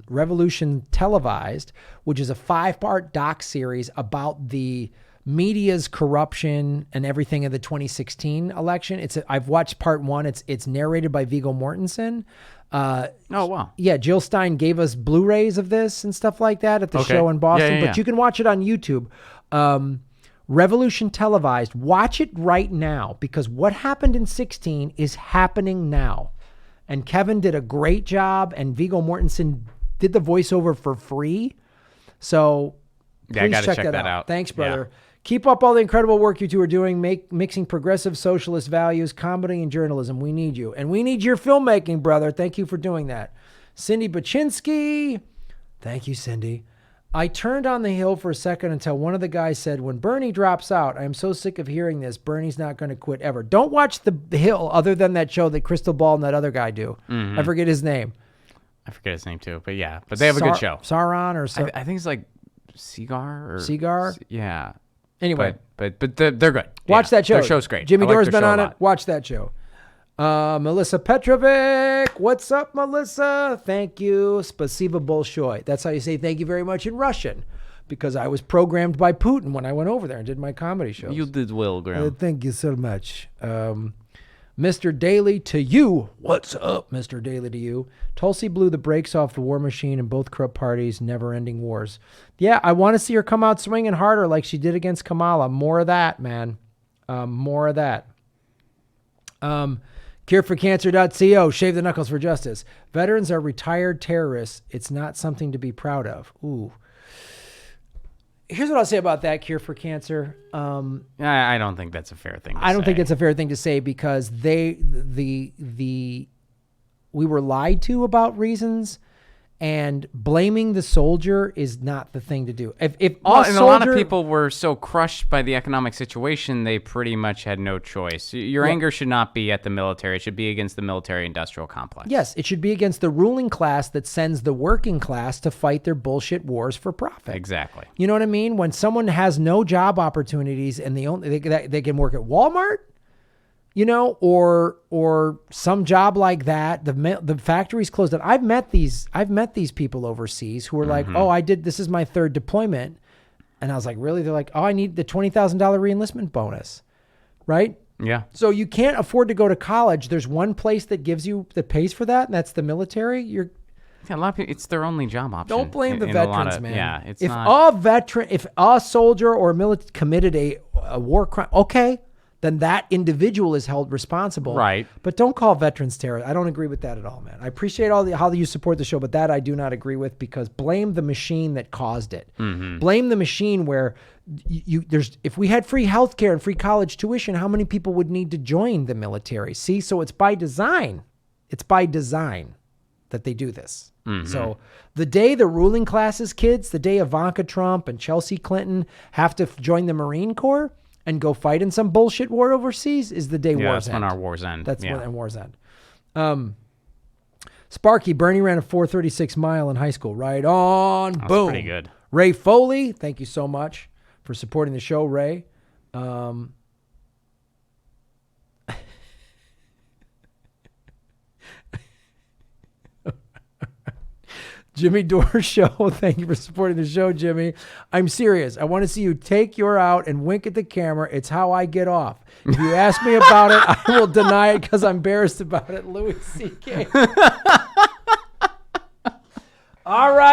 Revolution Televised, which is a 5-part doc series about the media's corruption and everything in the 2016 election. I've watched part 1. It's narrated by Viggo Mortensen. Oh, wow. Yeah, Jill Stein gave us Blu-rays of this and stuff like that at the Okay. show in Boston, Yeah, but yeah. you can watch it on YouTube. Revolution Televised. Watch it right now because what happened in 16 is happening now. And Kevin did a great job and Viggo Mortensen did the voiceover for free. So Yeah, I please gotta check check that that out. Thanks, Yeah. brother. Keep up all the incredible work you two are doing, mixing progressive socialist values, comedy, and journalism. We need you. And we need your filmmaking, brother. Thank you for doing that. Cindy Baczynski. Thank you, Cindy. I turned on the Hill for a second until one of the guys said, when Bernie drops out, I am so sick of hearing this. Bernie's not going to quit ever. Don't watch The Hill other than that show that Crystal Ball and that other guy do. I forget his name. I forget his name too, but yeah. But they have a good show. Sauron or I think it's like Seagar or Seagar? Yeah. Anyway. But they're good. Watch Yeah, that show. Their show's great. Jimmy I like Dore's their been show a on it. lot. Watch that show. Melissa Petrovic. What's up, Melissa? Thank you. Spasibo bolshoi. That's how you say thank you very much in Russian because I was programmed by Putin when I went over there and did my comedy shows. You did well, Graham. Thank you so much. Mr. Daly to you. What's up, Mr. Daly to you? Tulsi blew the brakes off the war machine in both corrupt parties, never-ending wars. Yeah, I want to see her come out swinging harder like she did against Kamala. More of that, man. More of that. Cureforcancer.co, shave the knuckles for justice. Veterans are retired terrorists. It's not something to be proud of. Ooh. Here's what I'll say about that, Cure for Cancer. I don't think that's a fair thing to say. I don't think it's a fair thing to say because we were lied to about reasons, and blaming the soldier is not the thing to do. If Well, a and a lot of soldier- people were so crushed by the economic situation, they pretty much had no choice. Your anger should not be at the military. It should be against the military-industrial complex. Yes, it should be against the ruling class that sends the working class to fight their bullshit wars for profit. Exactly. You know what I mean? When someone has no job opportunities and they can work at Walmart, you know, or some job like that, the factory's closed down. I've met these people overseas who are like, oh, this is my 3rd deployment. And I was like, really? They're like, oh, I need the $20,000 reenlistment bonus. Right? Yeah. So you can't afford to go to college. There's one place that pays for that, and that's the military. Yeah, a lot of people, it's their only job option. Don't blame the in a lot veterans, of- man. Yeah, it's if not. if a soldier or a military committed a war crime, okay, then that individual is held responsible. Right. But don't call veterans terrorists. I don't agree with that at all, man. I appreciate how you support the show, but that I do not agree with because blame the machine that caused it. Blame the machine where if we had free healthcare and free college tuition, how many people would need to join the military? See, so it's by design. It's by design that they do this. So the day the ruling classes kids, the day Ivanka Trump and Chelsea Clinton have to join the Marine Corps and go fight in some bullshit war overseas is the day wars that's end. when our wars end. That's yeah. when wars end. Sparky, Bernie ran a 4:36 mile in high school. Right on. That's Boom. pretty good. Ray Foley, thank you so much for supporting the show, Ray. Jimmy Dore Show. Thank you for supporting the show, Jimmy. I'm serious. I want to see you take your out and wink at the camera. It's how I get off. If you ask me about it, I will deny it because I'm embarrassed about it. Louis C.K.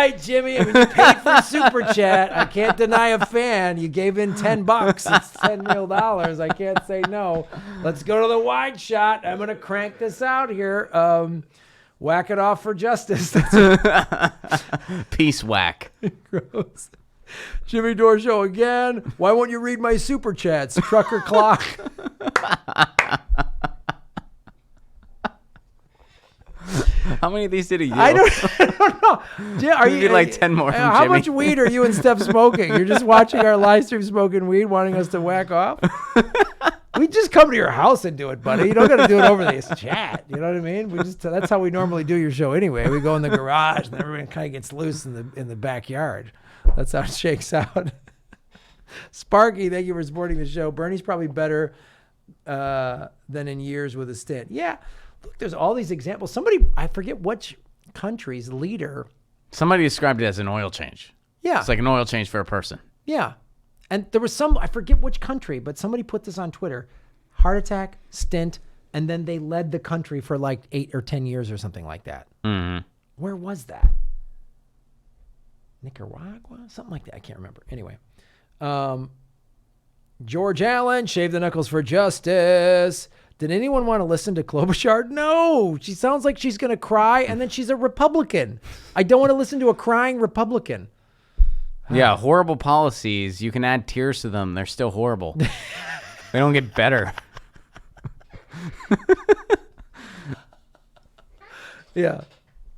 right, Jimmy. I mean, you paid for super chat. I can't deny a fan. You gave in $10. It's $10 real dollars. I can't say no. Let's go to the wide shot. I'm gonna crank this out here. Whack it off for justice. Peace whack. Gross. Jimmy Dore Show again. Why won't you read my super chats? Trucker clock. How many of these did he do? I don't know. Are You get like 10 more from How Jimmy. much weed are you and Steph smoking? You're just watching our live stream smoking weed, wanting us to whack off? We just come to your house and do it, buddy. You don't got to do it over this chat. You know what I mean? That's how we normally do your show anyway. We go in the garage and everyone kind of gets loose in the backyard. That's how it shakes out. Sparky, thank you for supporting the show. Bernie's probably better than in years with a stint. Yeah. Look, there's all these examples. Somebody, I forget which country's leader. Somebody described it as an oil change. Yeah. It's like an oil change for a person. Yeah. And there was some, I forget which country, but somebody put this on Twitter. Heart attack, stint, and then they led the country for like 8 or 10 years or something like that. Mm-hmm. Where was that? Nicaragua? Something like that. I can't remember. Anyway. George Allen, shave the knuckles for justice. Did anyone want to listen to Klobuchar? No. She sounds like she's going to cry, and then she's a Republican. I don't want to listen to a crying Republican. Yeah, horrible policies. You can add tears to them. They're still horrible. They don't get better. Yeah.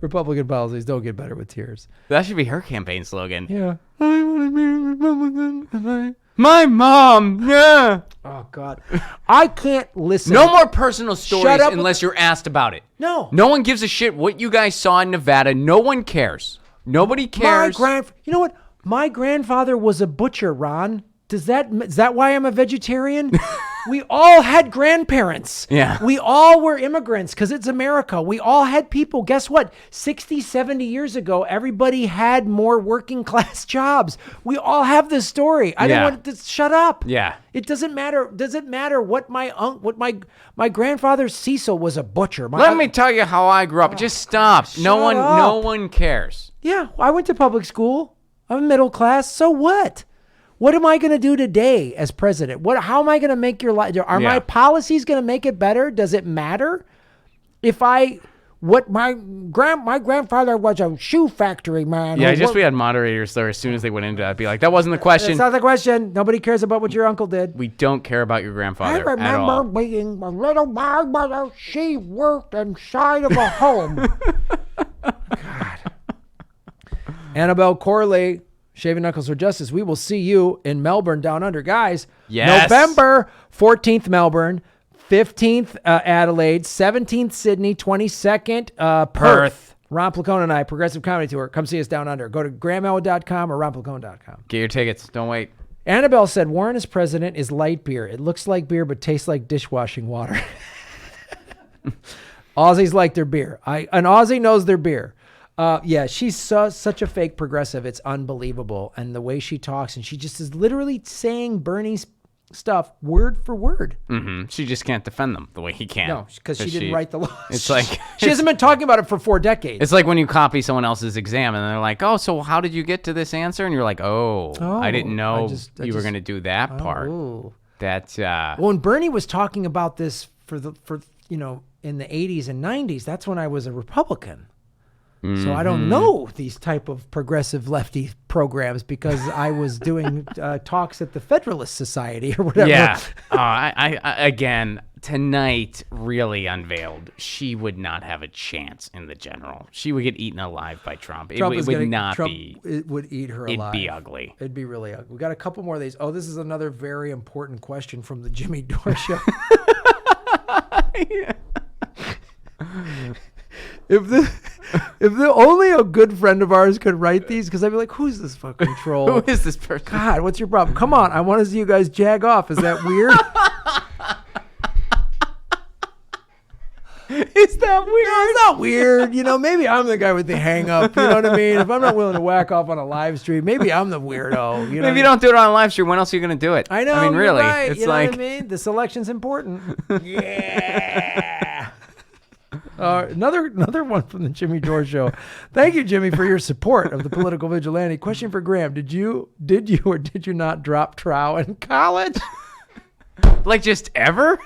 Republican policies don't get better with tears. That should be her campaign slogan. Yeah. I want to be a Republican. My mom. Yeah. Oh, God. I can't listen. No more personal stories Shut up. unless you're asked about it. No. No one gives a shit what you guys saw in Nevada. No one cares. Nobody cares. You know what? My grandfather was a butcher, Ron. Is that why I'm a vegetarian? We all had grandparents. Yeah. We all were immigrants because it's America. We all had people. Guess what? 60, 70 years ago, everybody had more working class jobs. We all have this story. I don't want to shut up. Yeah. It doesn't matter. Does it matter what my grandfather Cecil was a butcher? Let me tell you how I grew up. Just stop. No one cares. Yeah, I went to public school. I'm middle class. So what? What am I going to do today as president? How am I going to make your life? Are my policies going to make it better? Does it matter? My grandfather was a shoe factory man. Yeah, we had moderators there as soon as they went into that. Be like, that wasn't the question. That's not the question. Nobody cares about what your uncle did. We don't care about your grandfather I at all. remember being a little my mother. She worked inside of a home. God. Annabelle Corley. Shaving Knuckles for Justice. We will see you in Melbourne Down Under. Guys, yes. November 14th, Melbourne, 15th, Adelaide, 17th, Sydney, 22nd, Perth. Ron Placone and I, Progressive Comedy Tour. Come see us Down Under. Go to grahamelwood.com or ronplacone.com. Get your tickets. Don't wait. Annabelle said, Warren as president is light beer. It looks like beer, but tastes like dishwashing water. Aussies like their beer. An Aussie knows their beer. Yeah, she's such a fake progressive. It's unbelievable. And the way she talks, and she just is literally saying Bernie's stuff word for word. Mm-hmm. She just can't defend them the way he can. No, because she didn't write the law. It's like she hasn't been talking about it for 4 decades. It's like when you copy someone else's exam and they're like, "Oh, so how did you get to this answer?" And you're like, "Oh, I didn't know you were going to do that part." That's when Bernie was talking about this for in the 80s and 90s. That's when I was a Republican. So I don't know these type of progressive lefty programs because I was doing talks at the Federalist Society or whatever. Yeah. I again, tonight really unveiled she would not have a chance in the general. She would get eaten alive by Trump. It would eat her alive. It'd be ugly. It'd be really ugly. We got a couple more of these. Oh, this is another very important question from the Jimmy Dore Show. Yeah. If only a good friend of ours could write these, because I'd be like, who's this fucking troll? Who is this person? God, what's your problem? Come on, I want to see you guys jag off. Is that weird? Is that weird? No, it's not weird. Maybe I'm the guy with the hang up. You know what I mean? If I'm not willing to whack off on a live stream, maybe I'm the weirdo. If you don't do it on a live stream, when else are you going to do it? I know. I mean, really. Right. It's you like, know what I mean? This election's important. Yeah. Another one from the Jimmy Dore Show. Thank you, Jimmy, for your support of the political vigilante. Question for Graham: Did you or did you not drop trow in college? Like just ever?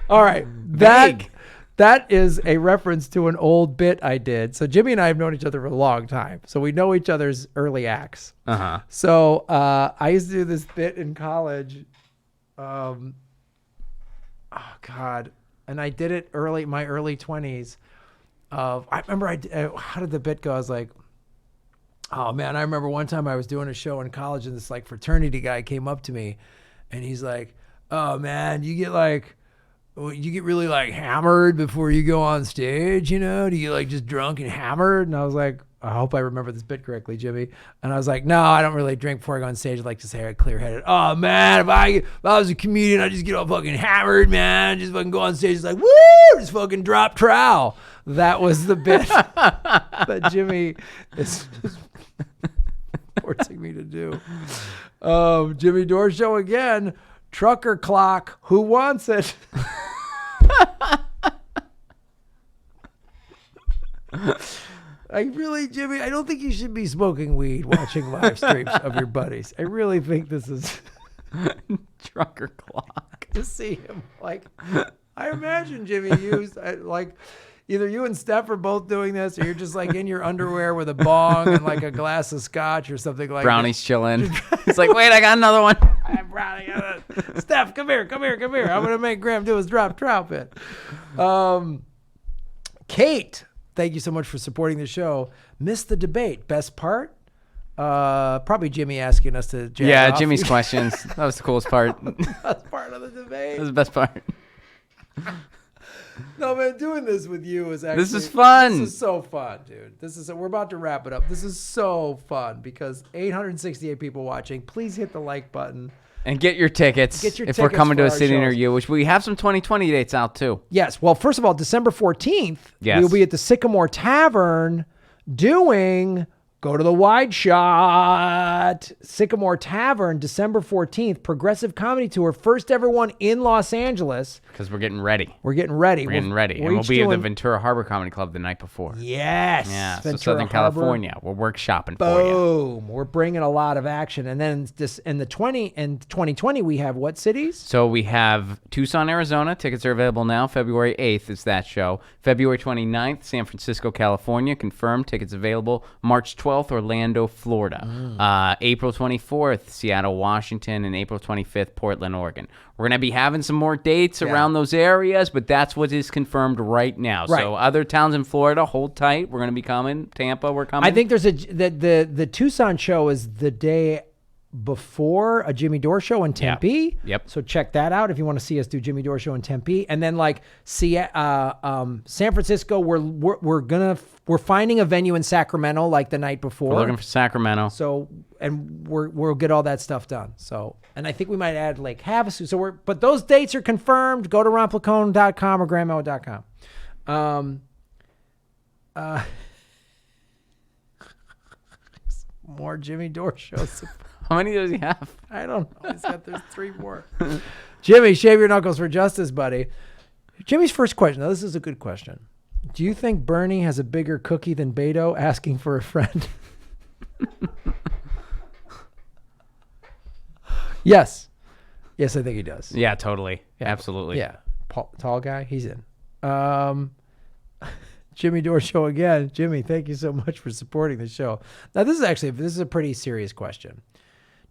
All right, Vague. that is a reference to an old bit I did. So Jimmy and I have known each other for a long time, so we know each other's early acts. So I used to do this bit in college. Oh God. And I did it my early 20s. I remember how did the bit go? I was like, oh man, I remember one time I was doing a show in college and this like fraternity guy came up to me and he's like, oh man, you get really like hammered before you go on stage, you know? Do you like just drunk and hammered? And I was like, I hope I remember this bit correctly, Jimmy. And I was like, no, I don't really drink before I go on stage. I like to say I'm clear-headed. Oh, man, if I was a comedian, I'd just get all fucking hammered, man. Just fucking go on stage. It's like, woo, just fucking drop trowel. That was the bit that Jimmy is just forcing me to do. Jimmy Dore Show again. Trucker clock. Who wants it? Jimmy, I don't think you should be smoking weed watching live streams of your buddies. I really think this is Trucker clock. to see him. Like, I imagine, Jimmy, either you and Steph are both doing this, or you're just like in your underwear with a bong and like a glass of scotch or something like that. Brownie's chilling. It's like, wait, I got another one. I'm Brownie. Steph, come here. I'm going to make Graham do his drop trout bit. Kate, thank you so much for supporting the show. Missed the debate. Best part? Probably Jimmy asking us to jag off. Jimmy's questions. That was the coolest part. Best part of the debate. That was the best part. No, man, doing this with you is actually... This is fun. This is so fun, dude. We're about to wrap it up. This is so fun because 868 people watching. Please hit the like button. And get your tickets if we're coming to a city near you, which we have some 2020 dates out too. Yes. Well, first of all, December 14th, yes, we'll be at the Sycamore Tavern doing Go to the Wide Shot. Sycamore Tavern, December 14th, Progressive Comedy Tour, first ever one in Los Angeles. Because we're getting ready. We're getting ready. And we'll be at the Ventura Harbor Comedy Club the night before. Yes. Yeah, Ventura so Southern Harbor. California. We're workshopping for you. Boom. We're bringing a lot of action. And then in 2020, we have what cities? So we have Tucson, Arizona. Tickets are available now. February 8th is that show. February 29th, San Francisco, California. Confirmed. Tickets available. March 12th, Orlando, Florida. April 24th, Seattle, Washington. And April 25th, Portland, Oregon. We're going to be having some more dates around those areas, but that's what is confirmed right now. Right. So other towns in Florida, hold tight. We're going to be coming. Tampa, we're coming. I think there's the Tucson show is the day before a Jimmy Dore show in Tempe. Yep. So check that out if you want to see us do Jimmy Dore show in Tempe. And then like San Francisco, we're finding a venue in Sacramento like the night before. We're looking for Sacramento. So and we'll get all that stuff done. So and I think we might add Lake Havasu. So but those dates are confirmed. Go to ronplacone.com or grandmo.com. More Jimmy Dore shows. How many does he have? I don't know. There's 3 more. Jimmy, shave your knuckles for justice, buddy. Jimmy's first question. Now, this is a good question. Do you think Bernie has a bigger cookie than Beto asking for a friend? Yes. Yes, I think he does. Yeah, totally. Yeah. Absolutely. Yeah. Tall guy, he's in. Jimmy Dore show again. Jimmy, thank you so much for supporting the show. Now, this is a pretty serious question.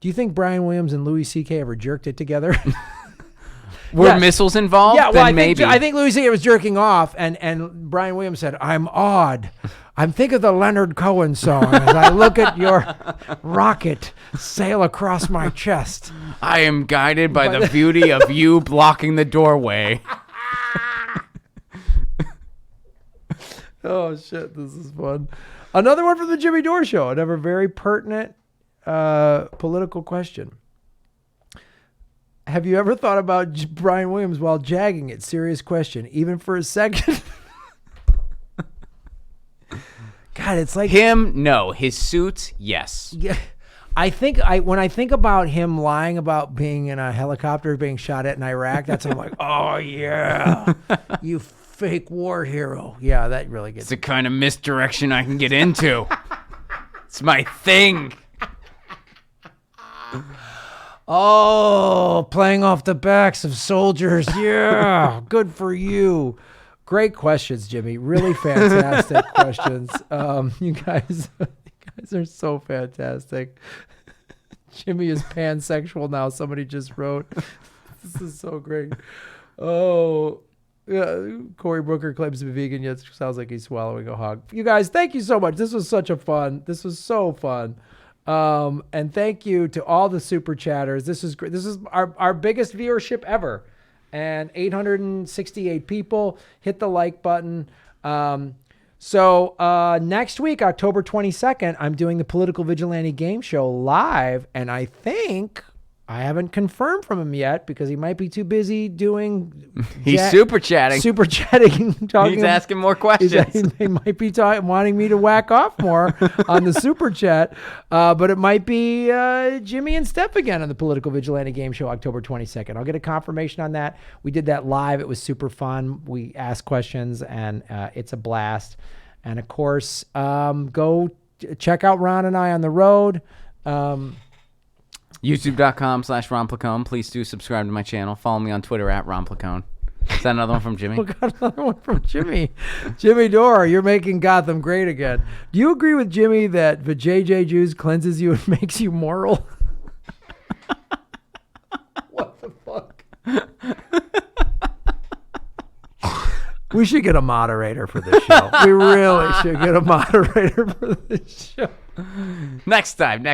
Do you think Brian Williams and Louis C.K. ever jerked it together? Were missiles involved? Yeah, well, maybe. I think Louis C.K. was jerking off, and Brian Williams said, "I'm odd. I'm thinking of the Leonard Cohen song as I look at your rocket sail across my chest. I am guided by the beauty of you blocking the doorway." Oh, shit. This is fun. Another one from the Jimmy Dore show. Another very pertinent political question. Have you ever thought about Brian Williams while jagging it? Serious question. Even for a second? God, it's like... Him, no. His suits, yes. Yeah. When I think about him lying about being in a helicopter being shot at in Iraq, that's when I'm like, oh, yeah. You fake war hero. Yeah, that really gets It's the kind of misdirection I can get into. It's my thing. Oh, playing off the backs of soldiers. Yeah, good for you. Great questions, Jimmy. Really fantastic questions. You guys are so fantastic. Jimmy is pansexual now. Somebody just wrote. This is so great. Oh, yeah. Corey Brooker claims to be vegan, yet sounds like he's swallowing a hog. You guys, thank you so much. This was This was so fun. And thank you to all the super chatters. This is great. This is our biggest viewership ever. And 868 people. Hit the like button. So next week, October 22nd, I'm doing the Political Vigilante Game Show live. And I think, I haven't confirmed from him yet because he might be too busy doing... He's super chatting. Super chatting. Talking. He's asking more questions. He might be wanting me to whack off more on the super chat. But it might be Jimmy and Steph again on the Political Vigilante Game Show, October 22nd. I'll get a confirmation on that. We did that live. It was super fun. We asked questions, and it's a blast. And, of course, go check out Ron and I on the road. YouTube.com/Ron Placone. Please do subscribe to my channel. Follow me on Twitter @Ron Placone. Is that another one from Jimmy? We got another one from Jimmy. Jimmy Dore, you're making Gotham great again. Do you agree with Jimmy that the JJ Juice cleanses you and makes you moral? What the fuck? We should get a moderator for this show. We really should get a moderator for this show. Next time.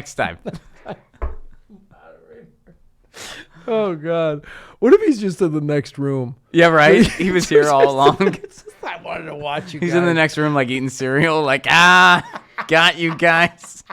Oh, God. What if he's just in the next room? Yeah, right? He was here all along. I wanted to watch you He's guys. in the next room, like, eating cereal. Like, got you guys.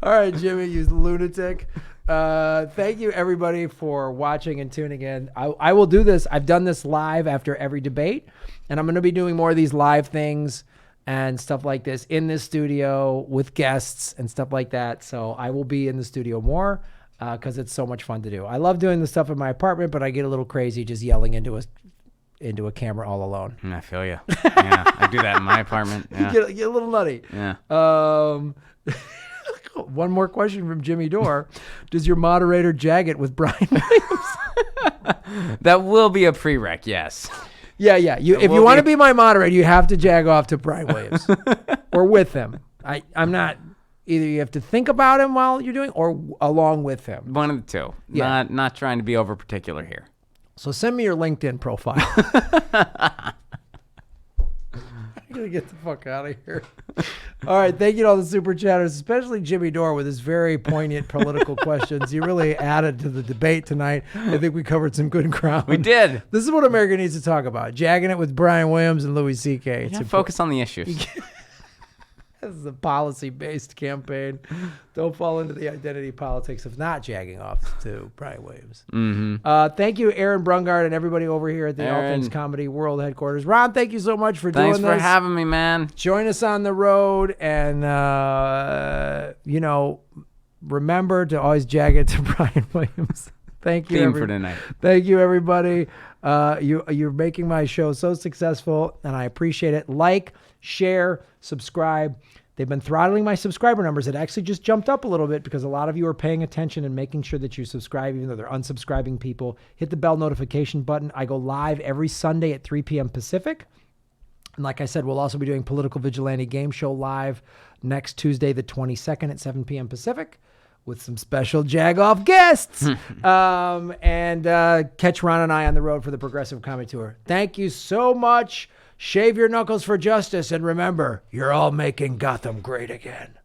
All right, Jimmy, you lunatic. Thank you, everybody, for watching and tuning in. I will do this. I've done this live after every debate, and I'm going to be doing more of these live things and stuff like this in this studio with guests and stuff like that. So I will be in the studio more because it's so much fun to do. I love doing the stuff in my apartment, but I get a little crazy just yelling into a camera all alone. I feel you. Yeah, I do that in my apartment. Yeah. You get a little nutty. Yeah. One more question from Jimmy Dore. Does your moderator jag it with Brian Williams? That will be a prereq, yes. Yeah. If you want to be my moderator, you have to jag off to Brian Williams or with him. I'm not... Either you have to think about him while you're doing or along with him. One of the two. Yeah. Not trying to be over particular here. So send me your LinkedIn profile. I'm going to get the fuck out of here. All right. Thank you to all the super chatters, especially Jimmy Dore with his very poignant political questions. He really added to the debate tonight. I think we covered some good ground. We did. This is what America needs to talk about. Jagging it with Brian Williams and Louis C.K. Yeah, focus on the issues. This is a policy-based campaign. Don't fall into the identity politics of not jagging off to Brian Williams. Mm-hmm. Thank you, Aaron Brungard, and everybody over here at the All Things Comedy World Headquarters. Ron, thank you so much for doing this. Thanks for having me, man. Join us on the road, and, remember to always jag it to Brian Williams. Thank you. Theme for tonight. Thank you, everybody. You're making my show so successful, and I appreciate it. Like, share, subscribe. They've been throttling my subscriber numbers. It actually just jumped up a little bit because a lot of you are paying attention and making sure that you subscribe, even though they're unsubscribing people. Hit the bell notification button. I go live every Sunday at 3 p.m. Pacific. And like I said, we'll also be doing Political Vigilante Game Show live next Tuesday, the 22nd at 7 p.m. Pacific, with some special jag-off guests. And catch Ron and I on the road for the Progressive Comedy Tour. Thank you so much. Shave your knuckles for justice. And remember, you're all making Gotham great again.